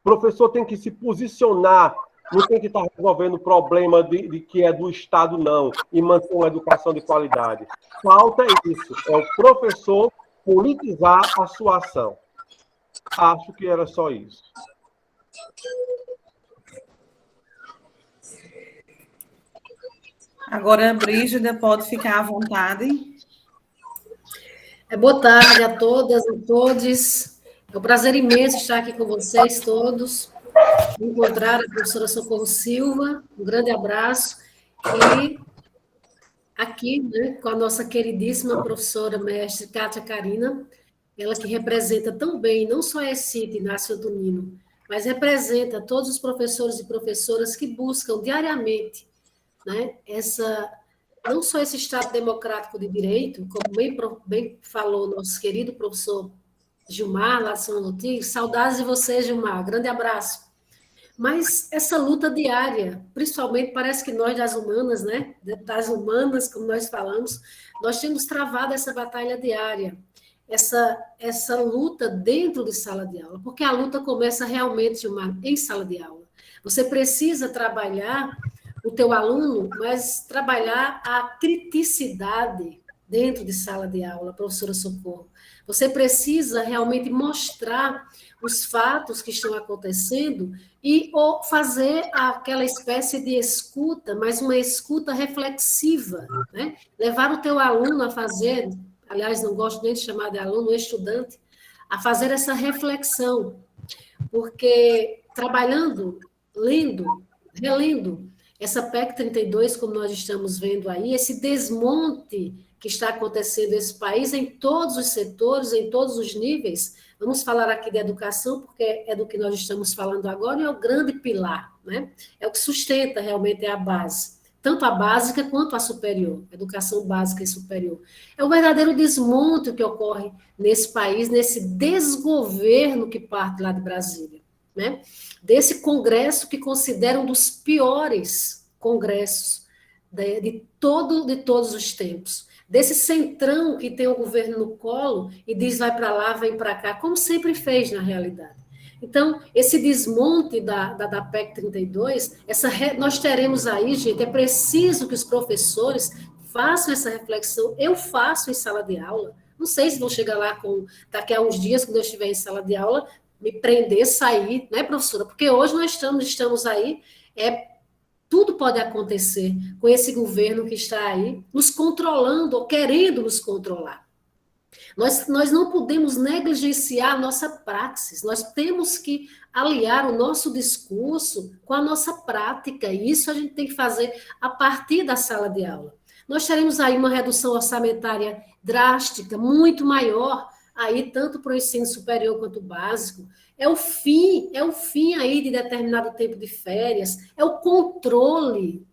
[SPEAKER 8] O professor tem que se posicionar Não tem que estar resolvendo o problema de que é do Estado, não, e manter uma educação de qualidade. Falta isso, é o professor politizar a sua ação. Acho que era só isso.
[SPEAKER 4] Agora, Brígida, pode ficar à vontade.
[SPEAKER 5] Boa tarde a todas e todos. É um prazer imenso estar aqui com vocês todos. Encontrar a professora Socorro Silva, um grande abraço. E aqui, né, com a nossa queridíssima professora mestre Kátia Carina, ela que representa tão bem, não só a ESIT, Inácio Antonino, mas representa todos os professores e professoras que buscam diariamente, né, não só esse Estado democrático de direito, como bem falou nosso querido professor Gilmar, lá de São Lotinho, saudades de você, Gilmar, grande abraço. Mas essa luta diária, principalmente parece que nós das humanas, né, das humanas, como nós falamos, nós temos travado essa batalha diária, essa luta dentro de sala de aula, porque a luta começa realmente, Gilmar, em sala de aula. Você precisa trabalhar o teu aluno, mas trabalhar a criticidade dentro de sala de aula, professora Socorro. Você precisa realmente mostrar os fatos que estão acontecendo e ou fazer aquela espécie de escuta, mas uma escuta reflexiva, né? Levar o teu aluno a fazer, aliás, não gosto nem de chamar de aluno, estudante, a fazer essa reflexão, porque trabalhando, lendo, relendo, essa PEC 32, como nós estamos vendo aí, esse desmonte que está acontecendo nesse país em todos os setores, em todos os níveis. Vamos falar aqui de educação, porque é do que nós estamos falando agora, e é o grande pilar, né? É o que sustenta realmente a base, tanto a básica quanto a superior, educação básica e superior. É o verdadeiro desmonte que ocorre nesse país, nesse desgoverno que parte lá de Brasília, né? Desse congresso que considera um dos piores congressos de todos os tempos, desse centrão que tem o governo no colo e diz vai para lá, vem para cá, como sempre fez na realidade. Então, esse desmonte da PEC 32, nós teremos aí, gente, é preciso que os professores façam essa reflexão. Eu faço em sala de aula, não sei se vou chegar lá daqui a uns dias, quando eu estiver em sala de aula, me prender, sair, né, professora? Porque hoje nós estamos aí, tudo pode acontecer com esse governo que está aí, nos controlando ou querendo nos controlar. Nós não podemos negligenciar a nossa praxis, nós temos que aliar o nosso discurso com a nossa prática, e isso a gente tem que fazer a partir da sala de aula. Nós teremos aí uma redução orçamentária drástica, muito maior, aí tanto para o ensino superior quanto o básico, é o fim aí de determinado tempo de férias, é o controle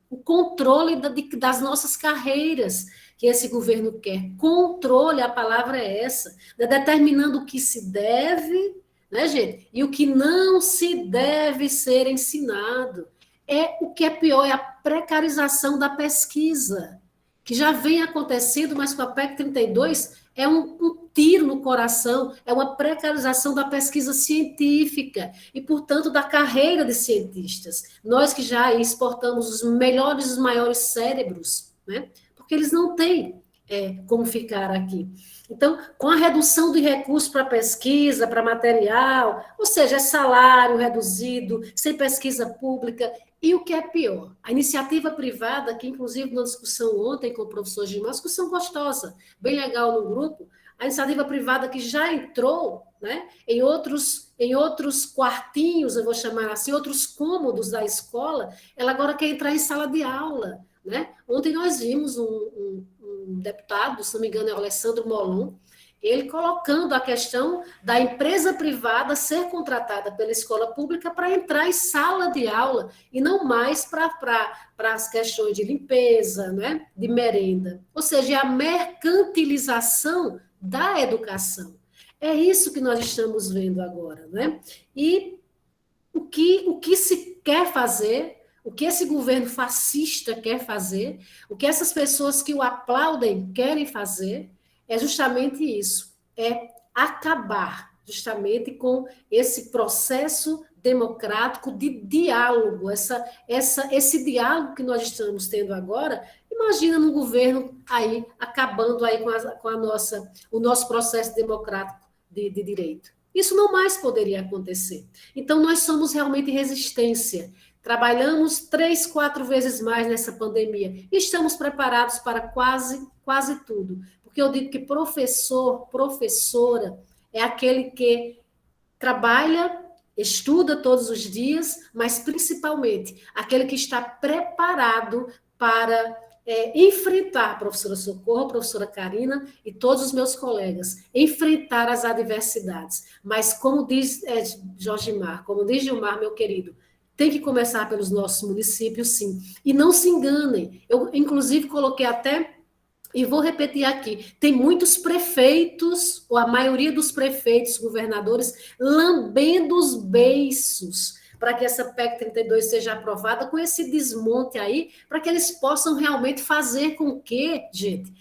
[SPEAKER 5] das nossas carreiras que esse governo quer. Controle, a palavra é essa, determinando o que se deve, né, gente, e o que não se deve ser ensinado. O que é pior é a precarização da pesquisa, que já vem acontecendo, mas com a PEC 32 é um tiro no coração, é uma precarização da pesquisa científica e, portanto, da carreira de cientistas. Nós que já exportamos os melhores e os maiores cérebros, né? Porque eles não têm como ficar aqui. Então, com a redução de recursos para pesquisa, para material, ou seja, é salário reduzido, sem pesquisa pública, e o que é pior, a iniciativa privada, que inclusive na discussão ontem com o professor Gilmar, uma discussão gostosa, bem legal no grupo, a iniciativa privada que já entrou, né, em outros quartinhos, eu vou chamar assim, outros cômodos da escola, ela agora quer entrar em sala de aula, né? Ontem nós vimos um deputado, se não me engano é o Alessandro Molon, ele colocando a questão da empresa privada ser contratada pela escola pública para entrar em sala de aula e não mais para as questões de limpeza, né, de merenda. Ou seja, é a mercantilização da educação. É isso que nós estamos vendo agora, né? E o que se quer fazer, o que esse governo fascista quer fazer, o que essas pessoas que o aplaudem querem fazer, é justamente isso, é acabar justamente com esse processo democrático de diálogo, esse diálogo que nós estamos tendo agora. Imagina no governo aí acabando aí o nosso processo democrático de direito. Isso não mais poderia acontecer. Então, nós somos realmente resistência. Trabalhamos 3, 4 vezes mais nessa pandemia e estamos preparados para quase tudo. Porque eu digo que professor, professora, é aquele que trabalha, estuda todos os dias, mas principalmente aquele que está preparado para enfrentar a professora Socorro, a professora Karina e todos os meus colegas, enfrentar as adversidades. Mas como diz Jorgimar, como diz Gilmar, meu querido, tem que começar pelos nossos municípios, sim. E não se enganem. Eu, inclusive, coloquei até, e vou repetir aqui, tem muitos prefeitos, ou a maioria dos prefeitos, governadores, lambendo os beiços para que essa PEC 32 seja aprovada, com esse desmonte aí, para que eles possam realmente fazer com que, gente,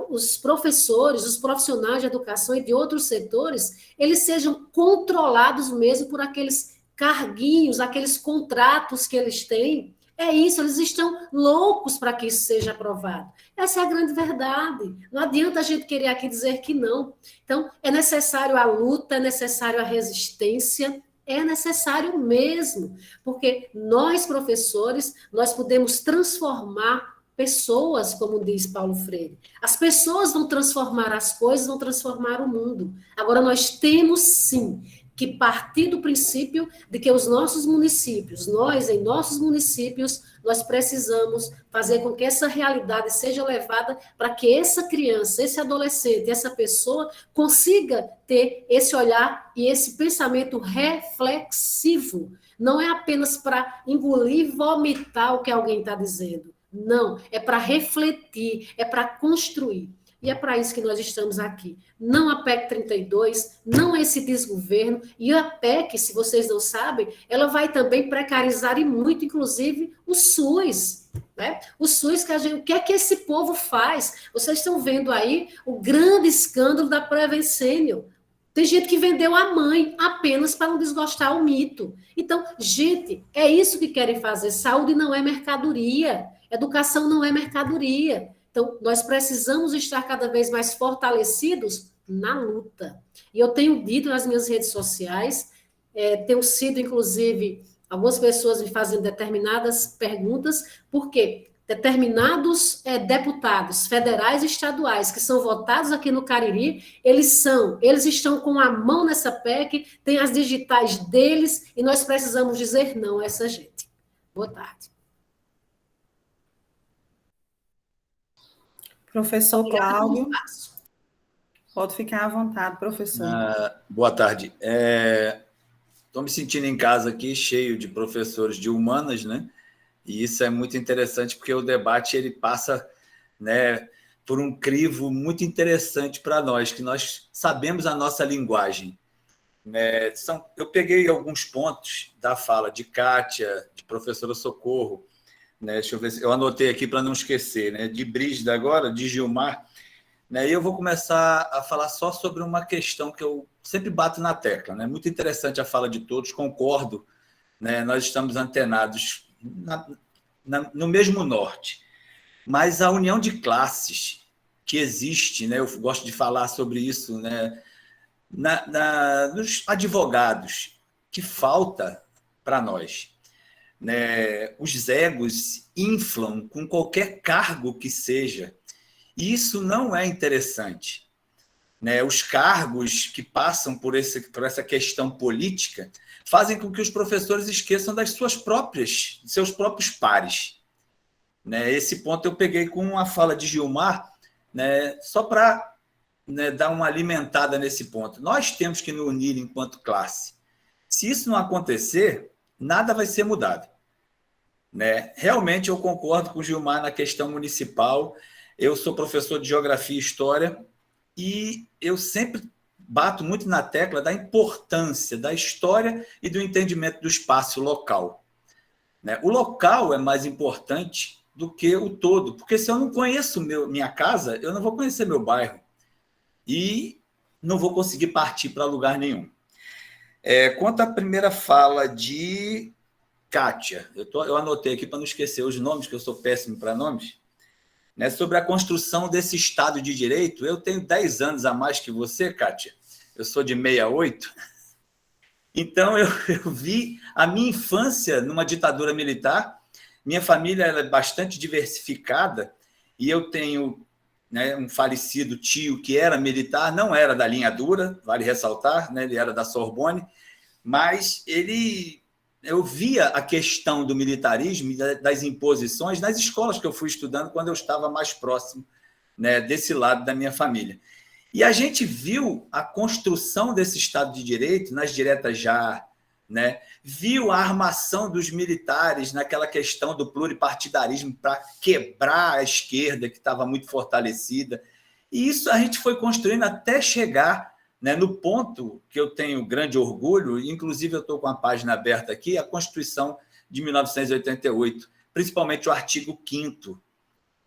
[SPEAKER 5] os professores, os profissionais de educação e de outros setores, eles sejam controlados mesmo por aqueles carguinhos, aqueles contratos que eles têm. É isso, eles estão loucos para que isso seja aprovado. Essa é a grande verdade. Não adianta a gente querer aqui dizer que não. Então, é necessário a luta, é necessário a resistência, é necessário mesmo, porque nós, professores, nós podemos transformar pessoas, como diz Paulo Freire. As pessoas vão transformar as coisas, vão transformar o mundo. Agora, nós temos, sim, que partir do princípio de que os nossos municípios, nós, em nossos municípios, nós precisamos fazer com que essa realidade seja levada para que essa criança, esse adolescente, essa pessoa consiga ter esse olhar e esse pensamento reflexivo. Não é apenas para engolir e vomitar o que alguém está dizendo. Não, é para refletir, é para construir. E é para isso que nós estamos aqui. Não a PEC 32, não esse desgoverno. E a PEC, se vocês não sabem, ela vai também precarizar e muito, inclusive, o SUS. Né? O SUS, o que é que esse povo faz? Vocês estão vendo aí o grande escândalo da Prevent-Senior. Tem gente que vendeu a mãe apenas para não desgostar o mito. Então, gente, é isso que querem fazer. Saúde não é mercadoria. Educação não é mercadoria. Então, nós precisamos estar cada vez mais fortalecidos na luta. E eu tenho dito nas minhas redes sociais, tenho sido, inclusive, algumas pessoas me fazendo determinadas perguntas, porque determinados deputados federais e estaduais que são votados aqui no Cariri, eles estão com a mão nessa PEC, tem as digitais deles, e nós precisamos dizer não a essa gente. Boa tarde.
[SPEAKER 4] Professor Cláudio, pode ficar à vontade, professor.
[SPEAKER 3] Boa tarde. Estou me sentindo em casa aqui, cheio de professores de humanas, né? E isso é muito interessante, porque o debate ele passa, né, por um crivo muito interessante para nós, que nós sabemos a nossa linguagem. Eu peguei alguns pontos da fala de Kátia, de professora Socorro, né, deixa eu ver, eu anotei aqui para não esquecer, né, de Brígida agora, de Gilmar, né, e eu vou começar a falar só sobre uma questão que eu sempre bato na tecla, né, muito interessante a fala de todos, concordo, né, nós estamos antenados no mesmo norte, mas a união de classes que existe, né, eu gosto de falar sobre isso, né, nos advogados, que falta para nós. Né, os egos inflam com qualquer cargo que seja. E isso não é interessante. Né, os cargos que passam por essa questão política fazem com que os professores esqueçam seus próprios pares. Né, esse ponto eu peguei com a fala de Gilmar, né, só para, né, dar uma alimentada nesse ponto. Nós temos que nos unir enquanto classe. Se isso não acontecer, nada vai ser mudado. Né? Realmente eu concordo com o Gilmar na questão municipal. Eu sou professor de Geografia e História e eu sempre bato muito na tecla da importância da história e do entendimento do espaço local. Né? O local é mais importante do que o todo, porque se eu não conheço minha casa, eu não vou conhecer meu bairro e não vou conseguir partir para lugar nenhum. Quanto à primeira fala de Kátia, eu anotei aqui para não esquecer os nomes, que eu sou péssimo para nomes, né, sobre a construção desse Estado de Direito. Eu tenho 10 anos a mais que você, Kátia. Eu sou de 68. Então, eu vi a minha infância numa ditadura militar. Minha família ela é bastante diversificada e eu tenho, né, um falecido tio que era militar, não era da linha dura, vale ressaltar, né, ele era da Sorbonne, mas eu via a questão do militarismo, das imposições, nas escolas que eu fui estudando quando eu estava mais próximo, né, desse lado da minha família. E a gente viu a construção desse Estado de Direito nas diretas já, né? Viu a armação dos militares naquela questão do pluripartidarismo para quebrar a esquerda, que estava muito fortalecida. E isso a gente foi construindo até chegar, né, no ponto que eu tenho grande orgulho, inclusive eu estou com a página aberta aqui, a Constituição de 1988, principalmente o artigo 5º,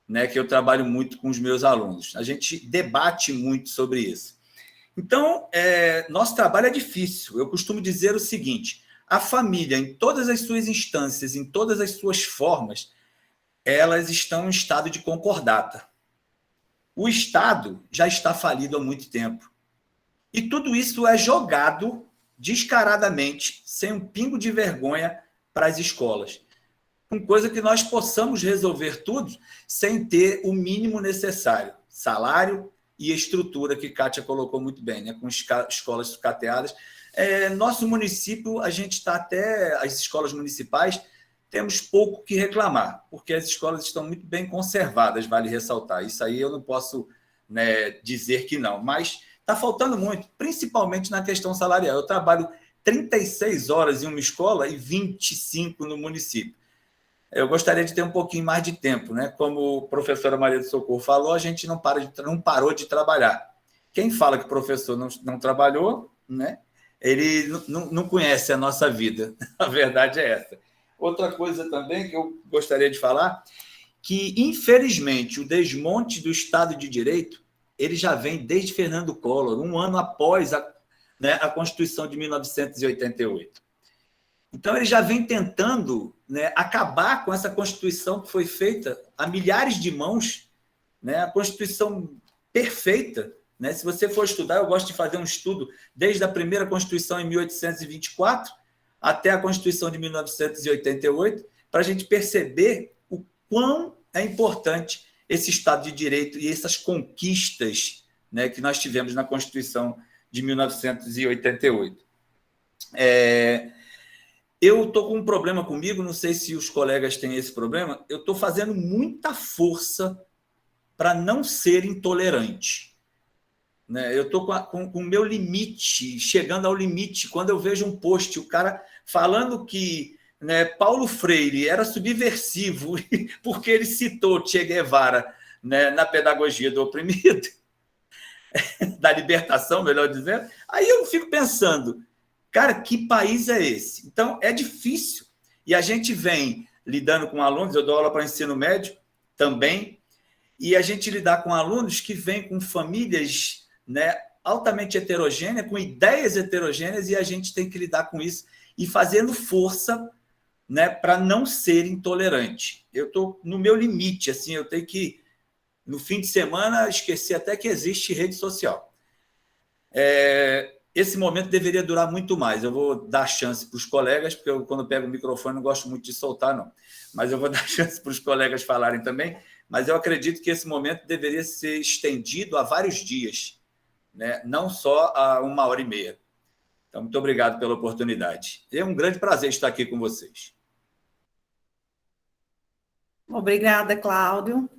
[SPEAKER 3] né, que eu trabalho muito com os meus alunos. A gente debate muito sobre isso. Então, nosso trabalho é difícil. Eu costumo dizer o seguinte: a família, em todas as suas instâncias, em todas as suas formas, elas estão em estado de concordata. O Estado já está falido há muito tempo. E tudo isso é jogado descaradamente, sem um pingo de vergonha, para as escolas. Com coisa que nós possamos resolver tudo sem ter o mínimo necessário: salário e estrutura, que Kátia colocou muito bem, né? Com escolas sucateadas. Nosso município, a gente está até, as escolas municipais, temos pouco que reclamar, porque as escolas estão muito bem conservadas, vale ressaltar. Isso aí eu não posso, né, dizer que não, mas está faltando muito, principalmente na questão salarial. Eu trabalho 36 horas em uma escola e 25 no município. Eu gostaria de ter um pouquinho mais de tempo, né? Como a professora Maria do Socorro falou, a gente não parou de trabalhar. Quem fala que o professor não trabalhou, né? Ele não conhece a nossa vida. A verdade é essa. Outra coisa também que eu gostaria de falar, que, infelizmente, o desmonte do Estado de Direito, ele já vem desde Fernando Collor, um ano após a Constituição de 1988. Então, ele já vem tentando, né, acabar com essa Constituição que foi feita a milhares de mãos, né, a Constituição perfeita. Né? Se você for estudar, eu gosto de fazer um estudo desde a primeira Constituição em 1824 até a Constituição de 1988, para a gente perceber o quão é importante esse Estado de Direito e essas conquistas, né, que nós tivemos na Constituição de 1988. Eu estou com um problema comigo, não sei se os colegas têm esse problema, eu estou fazendo muita força para não ser intolerante. Né? Eu estou com o meu limite, chegando ao limite, quando eu vejo um post, o cara falando que, né, Paulo Freire era subversivo porque ele citou Che Guevara, né, na pedagogia do oprimido, da libertação, melhor dizendo. Aí eu fico pensando, cara, que país é esse? Então, é difícil. E a gente vem lidando com alunos, eu dou aula para ensino médio também, e a gente lidar com alunos que vêm com famílias, né, altamente heterogêneas, com ideias heterogêneas, e a gente tem que lidar com isso e fazendo força, né, para não ser intolerante. Eu estou no meu limite, assim, eu tenho que, no fim de semana, esquecer até que existe rede social. Esse momento deveria durar muito mais. Eu vou dar chance para os colegas, porque eu, quando eu pego o microfone, não gosto muito de soltar, não. Mas eu vou dar chance para os colegas falarem também. Mas eu acredito que esse momento deveria ser estendido a vários dias, né? Não só a 1h30. Então, muito obrigado pela oportunidade. É um grande prazer estar aqui com vocês.
[SPEAKER 4] Obrigada, Cláudio.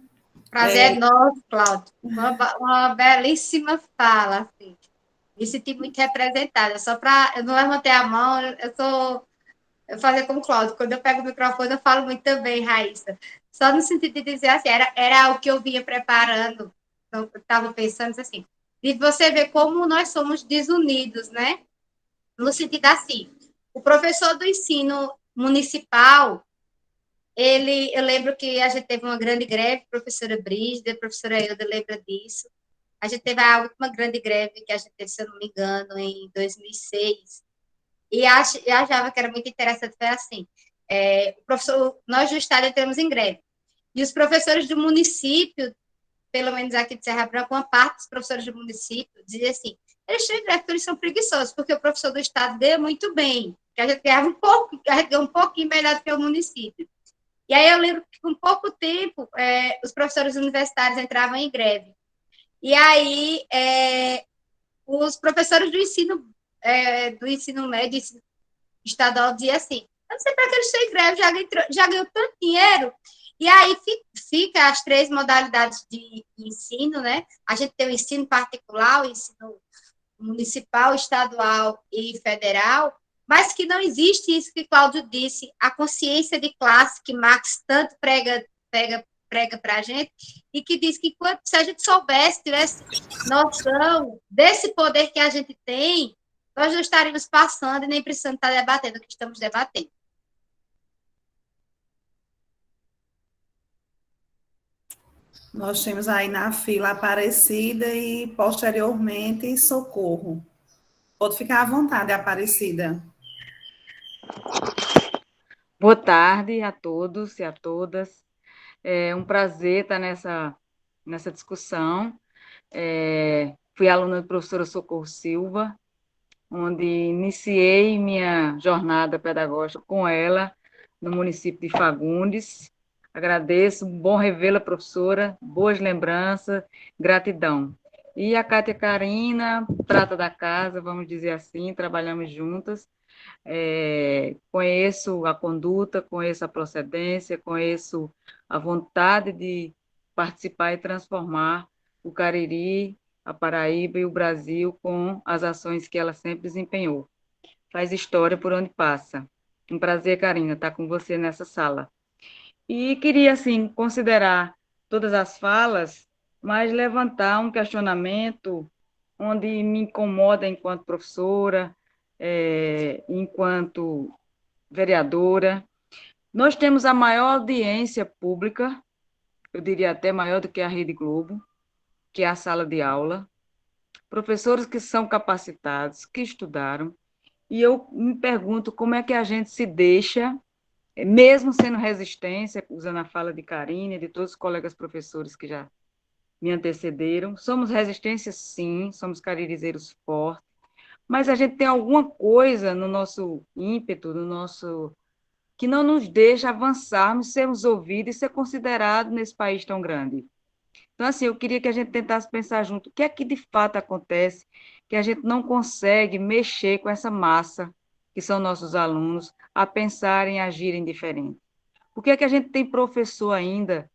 [SPEAKER 1] Prazer é nosso, Cláudio. Uma belíssima fala, assim. Me senti muito representada. Só para eu não levantei a mão, eu fazer como Cláudio. Quando eu pego o microfone, eu falo muito também, Raíssa. Só no sentido de dizer assim, era o que eu vinha preparando. Eu estava pensando assim, de você ver como nós somos desunidos, né? No sentido assim, o professor do ensino municipal, eu lembro que a gente teve uma grande greve, professora Brígida, professora Elda lembra disso. A gente teve a última grande greve que a gente teve, se eu não me engano, em 2006. e achava que era muito interessante, foi assim, nós do Estado entramos em greve, e os professores do município, pelo menos aqui de Serra Branca, uma parte dos professores do município dizia assim, eles estão em greve porque eles são preguiçosos, porque o professor do Estado ganha muito bem, que a gente ganhava a gente ganha um pouquinho melhor do que o município. E aí eu lembro que, com pouco tempo, os professores universitários entravam em greve. E aí, os professores do ensino médio, ensino estadual, diziam assim, eu não sei para que eles estão em greve, já ganhou tanto dinheiro. E aí fica as 3 modalidades de ensino, né? A gente tem o ensino particular, o ensino municipal, estadual e federal, mas que não existe isso que Cláudio disse, a consciência de classe que Marx tanto prega para a gente, e que diz que se a gente soubesse, tivesse noção desse poder que a gente tem, nós não estaríamos passando e nem precisando estar debatendo o que estamos debatendo.
[SPEAKER 4] Nós temos aí na fila Aparecida e, posteriormente, Socorro. Pode ficar à vontade, Aparecida.
[SPEAKER 9] Boa tarde a todos e a todas. É um prazer estar nessa discussão. Fui aluna da professora Socorro Silva, onde iniciei minha jornada pedagógica com ela no município de Fagundes. Agradeço, bom revê-la, professora, boas lembranças, gratidão. E a Cátia Carina, prata da casa, vamos dizer assim, trabalhamos juntas. Conheço a conduta, conheço a procedência, conheço a vontade de participar e transformar o Cariri, a Paraíba e o Brasil com as ações que ela sempre desempenhou. Faz história por onde passa. Um prazer, Carina, estar com você nessa sala. E queria, assim, considerar todas as falas, mas levantar um questionamento onde me incomoda enquanto professora, enquanto vereadora. Nós temos a maior audiência pública, eu diria até maior do que a Rede Globo, que é a sala de aula, professores que são capacitados, que estudaram, e eu me pergunto como é que a gente se deixa, mesmo sendo resistência, usando a fala de Karine e de todos os colegas professores que já me antecederam, somos resistência sim, somos caririzeiros fortes, mas a gente tem alguma coisa no nosso ímpeto, que não nos deixa avançarmos, sermos ouvidos e ser considerados nesse país tão grande. Então, assim, eu queria que a gente tentasse pensar junto o que é que de fato acontece, que a gente não consegue mexer com essa massa, que são nossos alunos, a pensarem e agirem diferente. Por que é que a gente tem professor ainda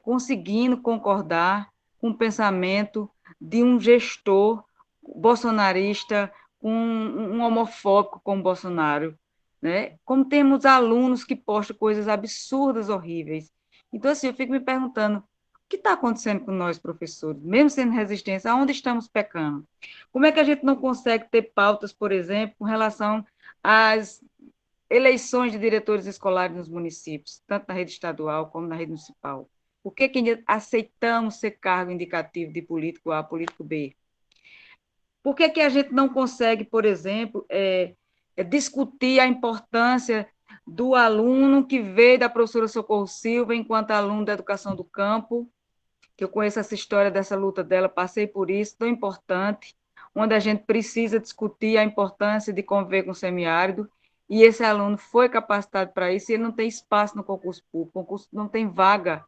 [SPEAKER 9] conseguindo concordar com o pensamento de um gestor bolsonarista, um homofóbico como Bolsonaro, né? Como temos alunos que postam coisas absurdas, horríveis. Então, assim, eu fico me perguntando, o que está acontecendo com nós, professores? Mesmo sendo resistência, aonde estamos pecando? Como é que a gente não consegue ter pautas, por exemplo, com relação às eleições de diretores escolares nos municípios, tanto na rede estadual como na rede municipal? Por que aceitamos ser cargo indicativo de político A, político B? Por que a gente não consegue, por exemplo, discutir a importância do aluno que veio da professora Socorro Silva enquanto aluno da educação do campo, que eu conheço essa história dessa luta dela, passei por isso, tão importante, onde a gente precisa discutir a importância de conviver com o semiárido, e esse aluno foi capacitado para isso, e ele não tem espaço no concurso público, o concurso não tem vaga.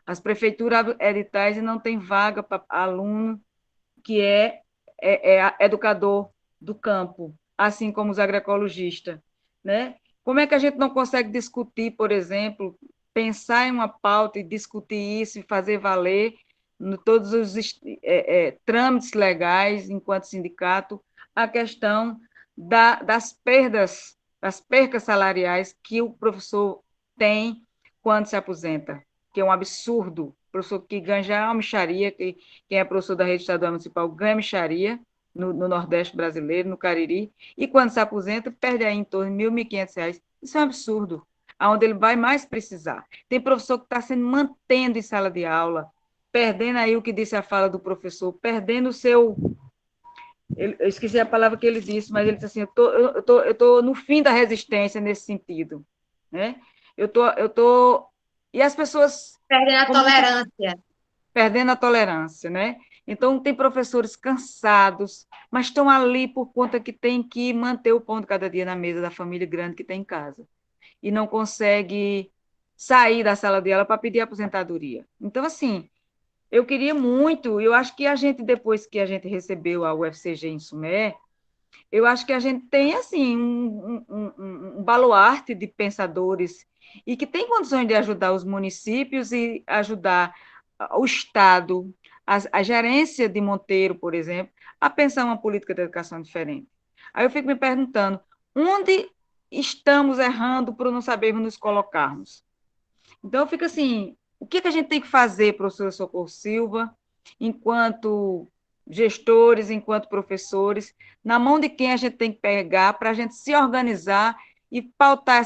[SPEAKER 9] As prefeituras abrem editais e não tem vaga para aluno que é educador do campo, assim como os agroecologistas, né? Como é que a gente não consegue discutir, por exemplo, pensar em uma pauta e discutir isso e fazer valer todos os trâmites legais, enquanto sindicato, a questão das percas salariais que o professor tem quando se aposenta, que é um absurdo. O professor que ganha já é uma mixaria, quem é professor da rede estadual municipal ganha mixaria no Nordeste brasileiro, no Cariri, e quando se aposenta, perde aí em torno de R$ 1.500. Isso é um absurdo, aonde ele vai mais precisar. Tem professor que está se mantendo em sala de aula, perdendo aí o que disse a fala do professor, perdendo o seu Eu esqueci a palavra que ele disse, mas ele disse assim, eu tô no fim da resistência nesse sentido, né? Eu tô e as pessoas
[SPEAKER 1] Perdendo a tolerância.
[SPEAKER 9] perdendo a tolerância, né? Então tem professores cansados, mas estão ali por conta que tem que manter o pão de cada dia na mesa da família grande que tem em casa e não consegue sair da sala de aula para pedir aposentadoria. Então assim, eu queria muito, eu acho que a gente, depois que a gente recebeu a UFCG em Sumé, eu acho que a gente tem, assim, um baluarte de pensadores e que tem condições de ajudar os municípios e ajudar o Estado, a gerência de Monteiro, por exemplo, a pensar uma política de educação diferente. Aí eu fico me perguntando, onde estamos errando por não sabermos nos colocarmos? Então, eu fico assim, o que a gente tem que fazer, professora Socorro Silva, enquanto gestores, enquanto professores, na mão de quem a gente tem que pegar para a gente se organizar e pautar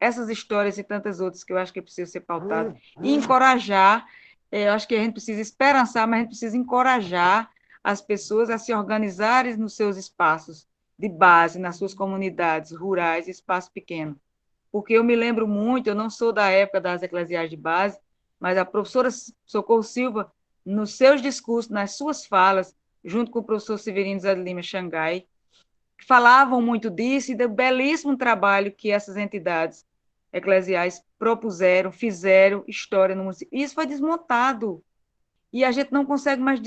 [SPEAKER 9] essas histórias e tantas outras que eu acho que precisam ser pautadas, e encorajar, eu acho que a gente precisa esperançar, mas a gente precisa encorajar as pessoas a se organizarem nos seus espaços de base, nas suas comunidades rurais, espaço pequeno. Porque eu me lembro muito, eu não sou da época das eclesiais de base, mas a professora Socorro Silva, nos seus discursos, nas suas falas, junto com o professor Severino Zé de Lima Xangai, falavam muito disso e do belíssimo trabalho que essas entidades eclesiais propuseram, fizeram história no município. Isso foi desmontado. E a gente não consegue mais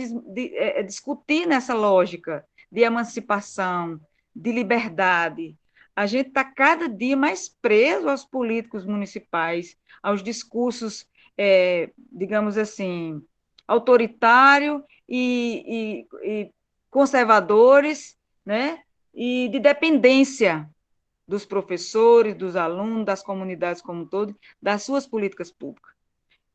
[SPEAKER 9] discutir nessa lógica de emancipação, de liberdade. A gente está cada dia mais preso aos políticos municipais, aos discursos, digamos assim, autoritário e conservadores, né? E de dependência dos professores, dos alunos, das comunidades como um todo, das suas políticas públicas.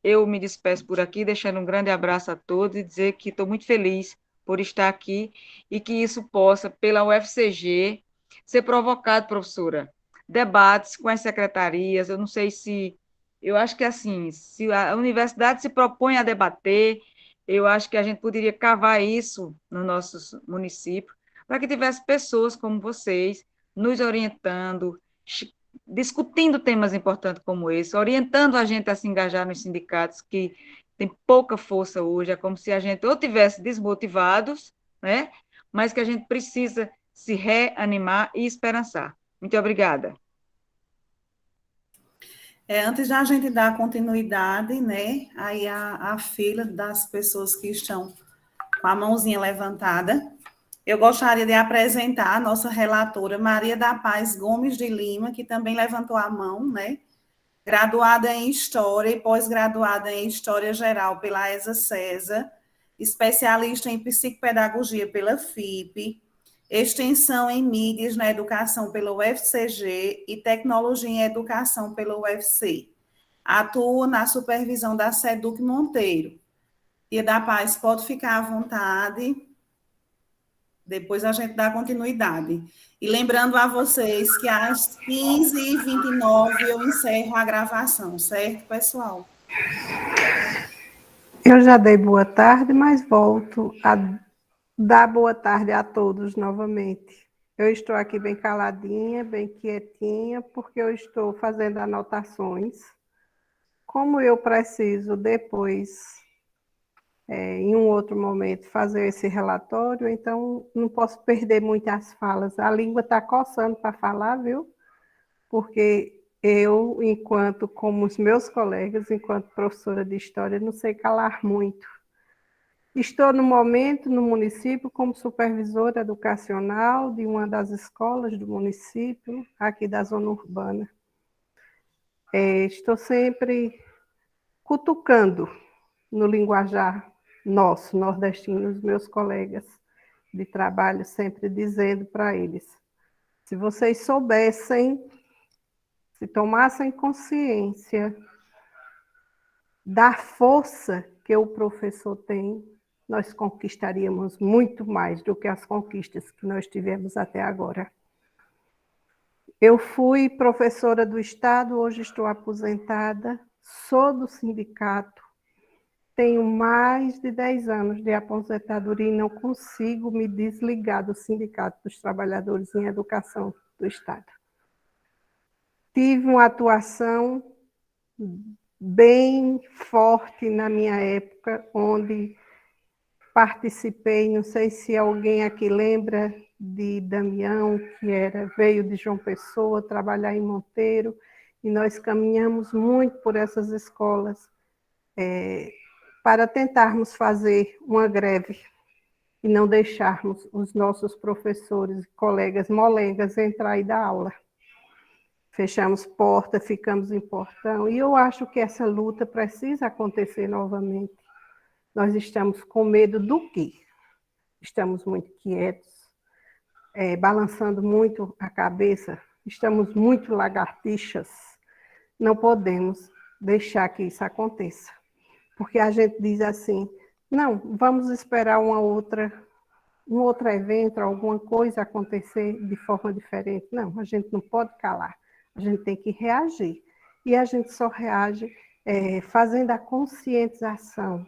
[SPEAKER 9] Eu me despeço por aqui, deixando um grande abraço a todos e dizer que estou muito feliz por estar aqui e que isso possa, pela UFCG, ser provocado, professora. Debates com as secretarias, eu não sei se... Eu acho que, assim, se a universidade se propõe a debater, eu acho que a gente poderia cavar isso nos nossos municípios, para que tivesse pessoas como vocês nos orientando, discutindo temas importantes como esse, orientando a gente a se engajar nos sindicatos que tem pouca força hoje, é como se a gente ou tivesse desmotivados, né? Mas que a gente precisa se reanimar e esperançar. Muito obrigada.
[SPEAKER 4] Antes da gente dar continuidade, né, aí a fila das pessoas que estão com a mãozinha levantada, eu gostaria de apresentar a nossa relatora Maria da Paz Gomes de Lima, que também levantou a mão, né, graduada em História e pós-graduada em História Geral pela ESA César, especialista em Psicopedagogia pela FIP, Extensão em Mídias na Educação pela UFCG e Tecnologia em Educação pela UFC. Atua na supervisão da SEDUC Monteiro. Tia da Paz, pode ficar à vontade. Depois a gente dá continuidade. E lembrando a vocês que às 15h29 eu encerro a gravação, certo, pessoal?
[SPEAKER 10] Eu já dei boa tarde, mas volto a dar boa tarde a todos novamente. Eu estou aqui bem caladinha, bem quietinha, porque eu estou fazendo anotações. Como eu preciso depois, em um outro momento, fazer esse relatório, então não posso perder muitas falas. A língua está coçando para falar, viu? Porque eu, como os meus colegas, enquanto professora de História, não sei calar muito. Estou, no momento, no município, como supervisora educacional de uma das escolas do município, aqui da zona urbana. Estou sempre cutucando no linguajar nosso, nordestino, os meus colegas de trabalho, sempre dizendo para eles, se vocês soubessem, se tomassem consciência da força que o professor tem, nós conquistaríamos muito mais do que as conquistas que nós tivemos até agora. Eu fui professora do Estado, hoje estou aposentada, sou do sindicato tenho mais de 10 anos de aposentadoria e não consigo me desligar do Sindicato dos Trabalhadores em Educação do Estado. Tive uma atuação bem forte na minha época, onde participei, não sei se alguém aqui lembra de Damião, que veio de João Pessoa trabalhar em Monteiro, e nós caminhamos muito por essas escolas para tentarmos fazer uma greve e não deixarmos os nossos professores, colegas molegas entrar e dar aula. Fechamos porta, ficamos em portão, e eu acho que essa luta precisa acontecer novamente. Nós estamos com medo do quê? Estamos muito quietos, balançando muito a cabeça, estamos muito lagartixas. Não podemos deixar que isso aconteça, porque a gente diz assim, não, vamos esperar um outro evento, alguma coisa acontecer de forma diferente. Não, a gente não pode calar. A gente tem que reagir. E a gente só reage fazendo a conscientização,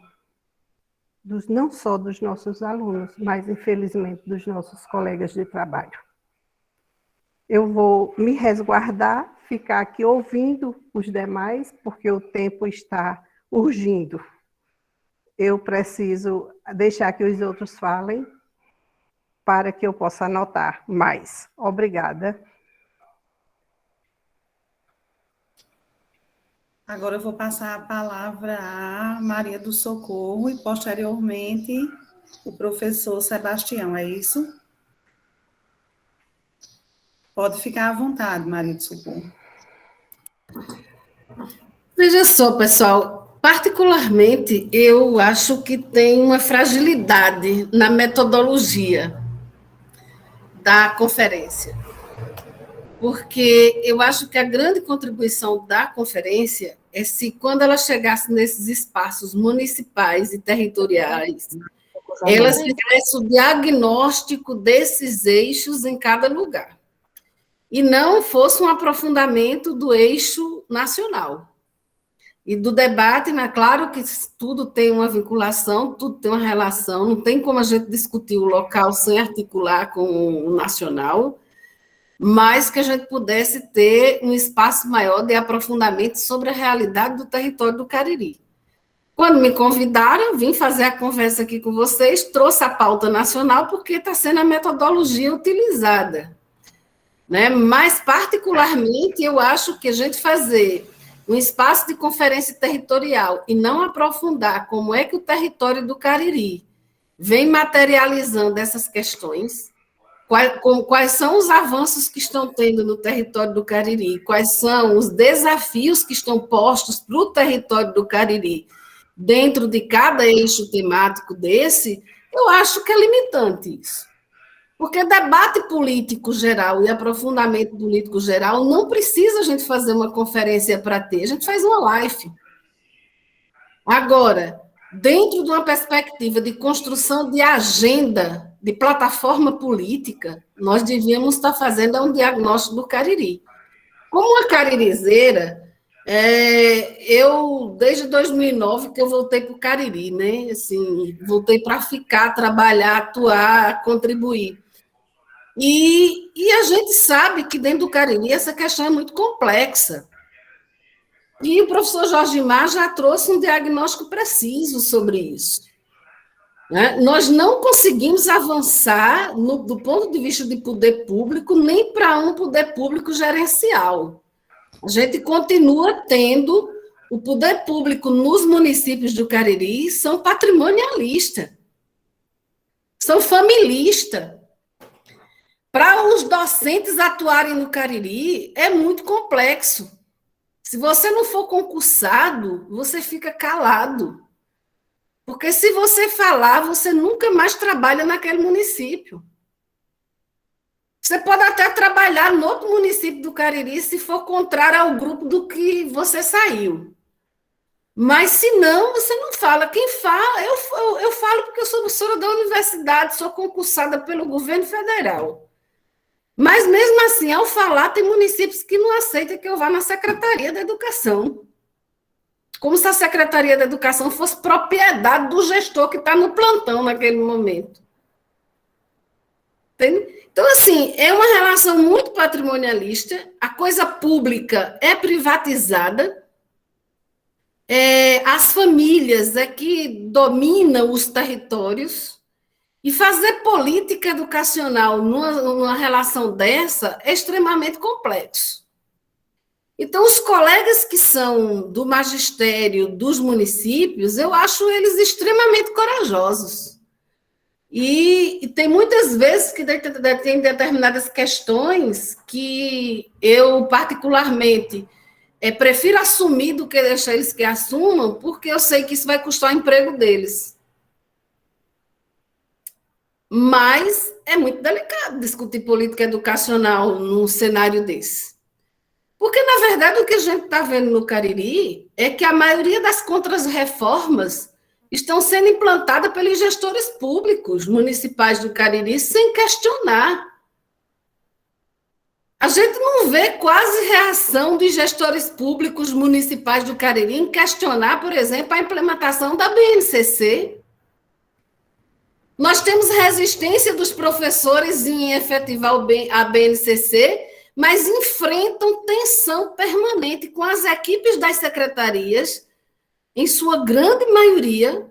[SPEAKER 10] não só dos nossos alunos, mas, infelizmente, dos nossos colegas de trabalho. Eu vou me resguardar, ficar aqui ouvindo os demais, porque o tempo está urgindo. Eu preciso deixar que os outros falem, para que eu possa anotar mais. Obrigada.
[SPEAKER 4] Agora eu vou passar a palavra a Maria do Socorro e, posteriormente, o professor Sebastião, é isso? Pode ficar à vontade, Maria do Socorro.
[SPEAKER 5] Veja só, pessoal, particularmente, eu acho que tem uma fragilidade na metodologia da conferência. Porque eu acho que a grande contribuição da conferência é se, quando ela chegasse nesses espaços municipais e territoriais, ela fizesse o diagnóstico desses eixos em cada lugar, e não fosse um aprofundamento do eixo nacional. E do debate, né? Claro que tudo tem uma vinculação, tudo tem uma relação, não tem como a gente discutir o local sem articular com o nacional, mas que a gente pudesse ter um espaço maior de aprofundamento sobre a realidade do território do Cariri. Quando me convidaram, vim fazer a conversa aqui com vocês, trouxe a pauta nacional, porque está sendo a metodologia utilizada, né? Mas, particularmente, eu acho que a gente fazer um espaço de conferência territorial e não aprofundar como é que o território do Cariri vem materializando essas questões, quais são os avanços que estão tendo no território do Cariri, quais são os desafios que estão postos para o território do Cariri dentro de cada eixo temático desse, eu acho que é limitante isso. Porque debate político geral e aprofundamento político geral não precisa a gente fazer uma conferência para ter, a gente faz uma live. Agora, dentro de uma perspectiva de construção de agenda, de plataforma política, nós devíamos estar fazendo um diagnóstico do Cariri. Como uma caririzeira, eu, desde 2009, que eu voltei para o Cariri, né? Assim, voltei para ficar, trabalhar, atuar, contribuir. E a gente sabe que dentro do Cariri essa questão é muito complexa. E o professor Jorge Mar já trouxe um diagnóstico preciso sobre isso. Né? Nós não conseguimos avançar do ponto de vista de poder público, nem para um poder público gerencial. A gente continua tendo o poder público nos municípios do Cariri, são patrimonialistas, são familistas. Para os docentes atuarem no Cariri, é muito complexo. Se você não for concursado, você fica calado. Porque se você falar, você nunca mais trabalha naquele município. Você pode até trabalhar no outro município do Cariri se for contrário ao grupo do que você saiu. Mas, se não, você não fala. Quem fala, eu falo porque eu sou professora da universidade, sou concursada pelo governo federal. Mas, mesmo assim, ao falar, tem municípios que não aceitam que eu vá na Secretaria da Educação. como se a Secretaria da Educação fosse propriedade do gestor que está no plantão naquele momento. Entende? Então, assim, é uma relação muito patrimonialista, a coisa pública é privatizada, as famílias é que dominam os territórios, e fazer política educacional numa relação dessa é extremamente complexo. Então, os colegas que são do magistério dos municípios, eu acho eles extremamente corajosos. E tem muitas vezes que tem determinadas questões que eu, particularmente, prefiro assumir do que deixar eles que assumam, porque eu sei que isso vai custar o emprego deles. Mas é muito delicado discutir política educacional num cenário desse. Porque, na verdade, o que a gente está vendo no Cariri é que a maioria das contrarreformas estão sendo implantadas pelos gestores públicos municipais do Cariri sem questionar. A gente não vê quase reação dos gestores públicos municipais do Cariri em questionar, por exemplo, a implementação da BNCC. Nós temos resistência dos professores em efetivar a BNCC, mas enfrentam tensão permanente com as equipes das secretarias, em sua grande maioria.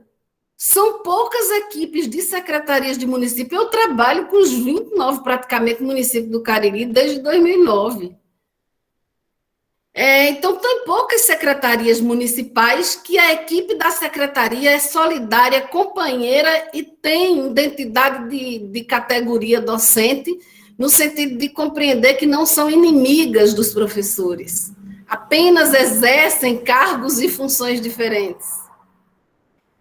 [SPEAKER 5] São poucas equipes de secretarias de município. Eu trabalho com os 29, praticamente, municípios do Cariri desde 2009. Então, tem poucas secretarias municipais que a equipe da secretaria é solidária, companheira e tem identidade de categoria docente, no sentido de compreender que não são inimigas dos professores, apenas exercem cargos e funções diferentes.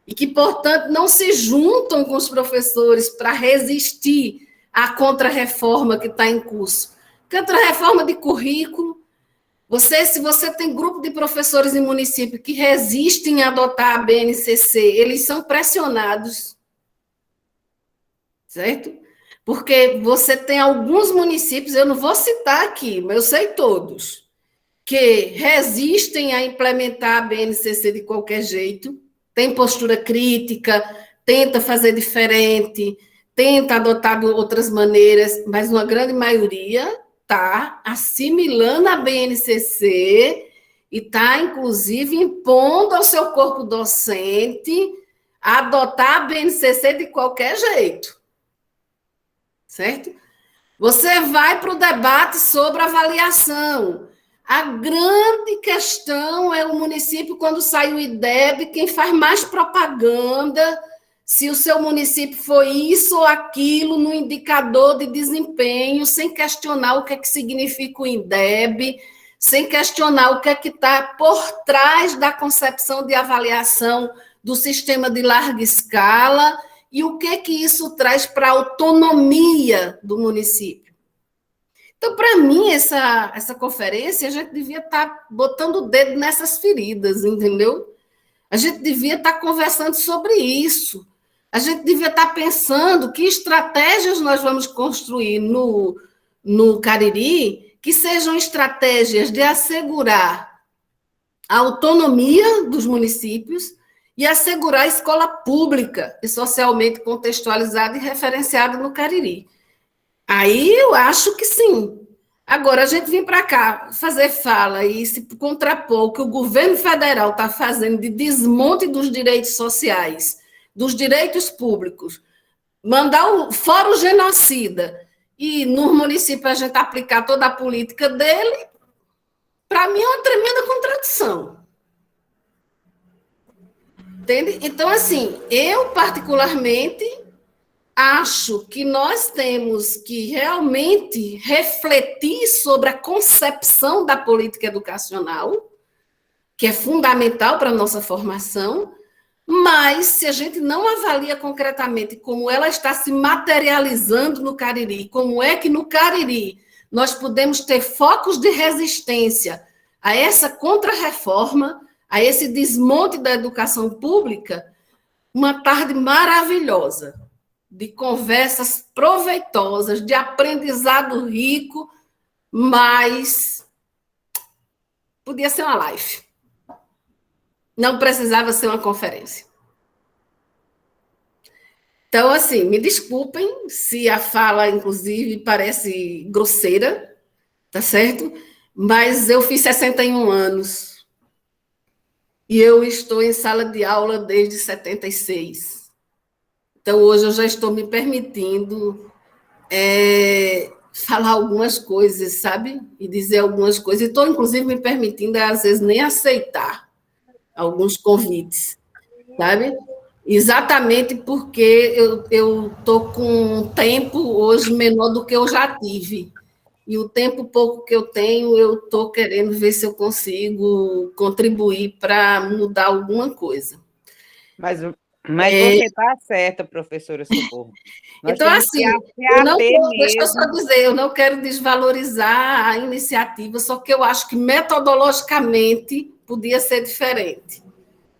[SPEAKER 5] E que, portanto, não se juntam com os professores para resistir à contrarreforma que está em curso. Contrarreforma de currículo. Se você tem grupo de professores em município que resistem a adotar a BNCC, eles são pressionados, certo? Porque você tem alguns municípios, eu não vou citar aqui, mas eu sei todos, que resistem a implementar a BNCC de qualquer jeito, tem postura crítica, tenta fazer diferente, tenta adotar outras maneiras, mas uma grande maioria está assimilando a BNCC e está, inclusive, impondo ao seu corpo docente adotar a BNCC de qualquer jeito. Certo? Você vai para o debate sobre avaliação. A grande questão é o município, quando sai o IDEB, quem faz mais propaganda, se o seu município foi isso ou aquilo no indicador de desempenho, sem questionar o que é que significa o IDEB, sem questionar o que é que está por trás da concepção de avaliação do sistema de larga escala e o que é que isso traz para a autonomia do município. Então, para mim, essa conferência, a gente devia estar botando o dedo nessas feridas, entendeu? A gente devia estar conversando sobre isso. A gente devia estar pensando que estratégias nós vamos construir no Cariri que sejam estratégias de assegurar a autonomia dos municípios e assegurar a escola pública e socialmente contextualizada e referenciada no Cariri. Aí eu acho que sim. Agora, a gente vir para cá fazer fala e se contrapor o que o governo federal está fazendo de desmonte dos direitos sociais, dos direitos públicos, mandar fora o genocida e no município a gente aplicar toda a política dele, para mim é uma tremenda contradição. Entende? Então, assim, eu particularmente acho que nós temos que realmente refletir sobre a concepção da política educacional, que é fundamental para a nossa formação, mas se a gente não avalia concretamente como ela está se materializando no Cariri, como é que no Cariri nós podemos ter focos de resistência a essa contrarreforma, a esse desmonte da educação pública, uma tarde maravilhosa, de conversas proveitosas, de aprendizado rico, mas podia ser uma live. não precisava ser uma conferência. Então, assim, me desculpem se a fala, inclusive, parece grosseira, tá certo? Mas eu fiz 61 anos e eu estou em sala de aula desde 76. Então, hoje eu já estou me permitindo falar algumas coisas, sabe? E dizer algumas coisas. E estou, inclusive, me permitindo, às vezes, nem aceitar alguns convites, sabe? Exatamente porque eu estou com um tempo hoje menor do que eu já tive. E o tempo pouco que eu tenho, eu estou querendo ver se eu consigo contribuir para mudar alguma coisa.
[SPEAKER 7] Mas você está certa, professora Socorro. Nós
[SPEAKER 5] então,
[SPEAKER 7] temos
[SPEAKER 5] assim,
[SPEAKER 7] que
[SPEAKER 5] deixa eu só dizer, eu não quero desvalorizar a iniciativa, só que eu acho que metodologicamente podia ser diferente,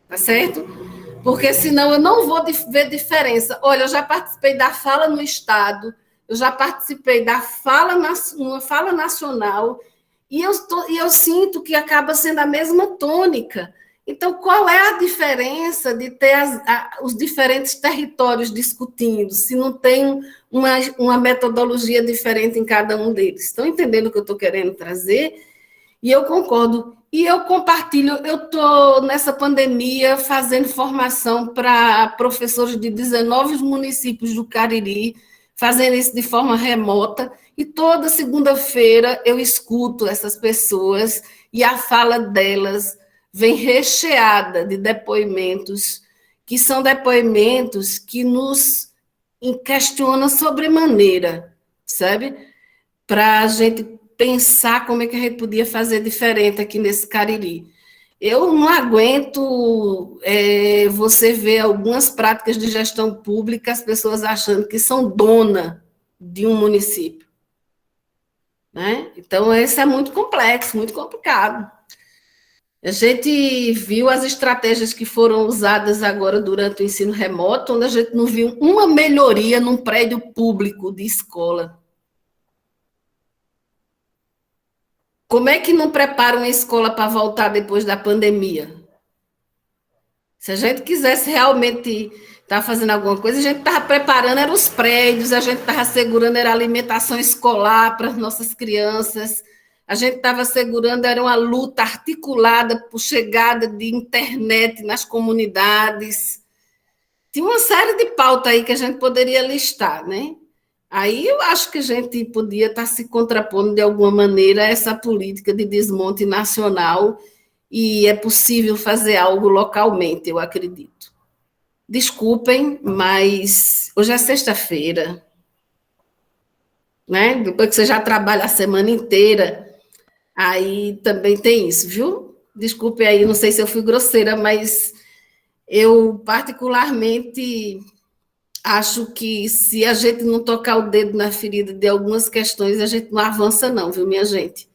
[SPEAKER 5] tá certo? Porque senão eu não vou ver diferença. Olha, eu já participei da fala no Estado, eu já participei da uma fala nacional, e eu sinto que acaba sendo a mesma tônica. Então, qual é a diferença de ter os diferentes territórios discutindo, se não tem uma metodologia diferente em cada um deles? Estão entendendo o que eu estou querendo trazer? E eu concordo. E eu compartilho, eu estou nessa pandemia fazendo formação para professores de 19 municípios do Cariri, fazendo isso de forma remota, e toda segunda-feira eu escuto essas pessoas e a fala delas vem recheada de depoimentos, que são depoimentos que nos questionam sobremaneira, sabe? Para a gente pensar como é que a gente podia fazer diferente aqui nesse Cariri. Eu não aguento você ver algumas práticas de gestão pública, as pessoas achando que são dona de um município. Né? Então, isso é muito complexo, muito complicado. A gente viu as estratégias que foram usadas agora durante o ensino remoto, onde a gente não viu uma melhoria num prédio público de escola. Como é que não prepara uma escola para voltar depois da pandemia? Se a gente quisesse realmente estar fazendo alguma coisa, a gente estava preparando eram os prédios, a gente estava assegurando era a alimentação escolar para as nossas crianças, a gente estava assegurando era uma luta articulada por chegada de internet nas comunidades. Tinha uma série de pautas aí que a gente poderia listar, né? Aí eu acho que a gente podia estar se contrapondo de alguma maneira a essa política de desmonte nacional e é possível fazer algo localmente, eu acredito. Desculpem, mas hoje é sexta-feira, né? Depois que você já trabalha a semana inteira, aí também tem isso, viu? Desculpe aí, não sei se eu fui grosseira, mas eu particularmente acho que se a gente não tocar o dedo na ferida de algumas questões, a gente não avança não, viu, minha gente?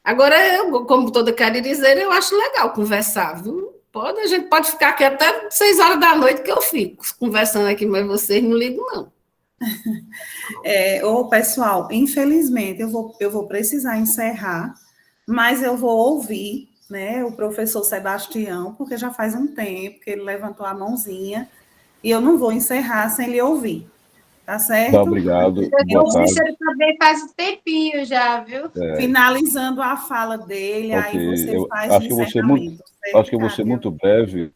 [SPEAKER 5] Agora, eu, como toda caririzeira, eu acho legal conversar, viu? A gente pode ficar aqui até 6 horas da noite que eu fico conversando aqui, mas vocês não ligam, não.
[SPEAKER 4] Pessoal, infelizmente, eu vou precisar encerrar, mas eu vou ouvir, né, o professor Sebastião, porque já faz um tempo que ele levantou a mãozinha, e eu não vou encerrar sem lhe ouvir, tá certo?
[SPEAKER 11] Tá, obrigado.
[SPEAKER 1] Eu Cícero também faz um tempinho já, viu?
[SPEAKER 4] Finalizando a fala dele, aí você faz o encerramento.
[SPEAKER 11] Acho que eu vou ser muito breve,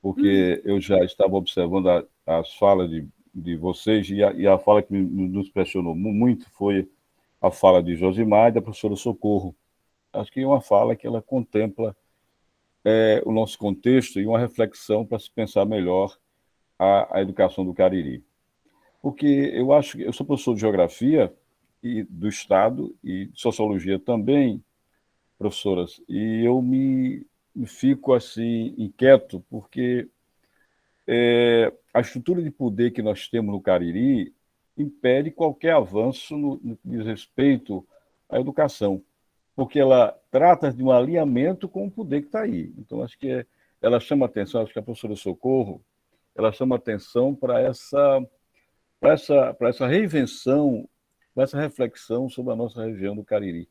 [SPEAKER 11] porque eu já estava observando as falas de vocês, e a fala que nos pressionou muito foi a fala de Josimar e da professora Socorro. Acho que é uma fala que ela contempla o nosso contexto e uma reflexão para se pensar melhor a educação do Cariri. Porque eu acho que eu sou professor de geografia e do Estado e de sociologia também, professoras, e eu me fico assim inquieto porque a estrutura de poder que nós temos no Cariri impede qualquer avanço no que diz respeito à educação, porque ela trata de um alinhamento com o poder que está aí. Então, acho que ela chama atenção, acho que a professora Socorro, ela chama atenção para essa reinvenção, para essa reflexão sobre a nossa região do Cariri.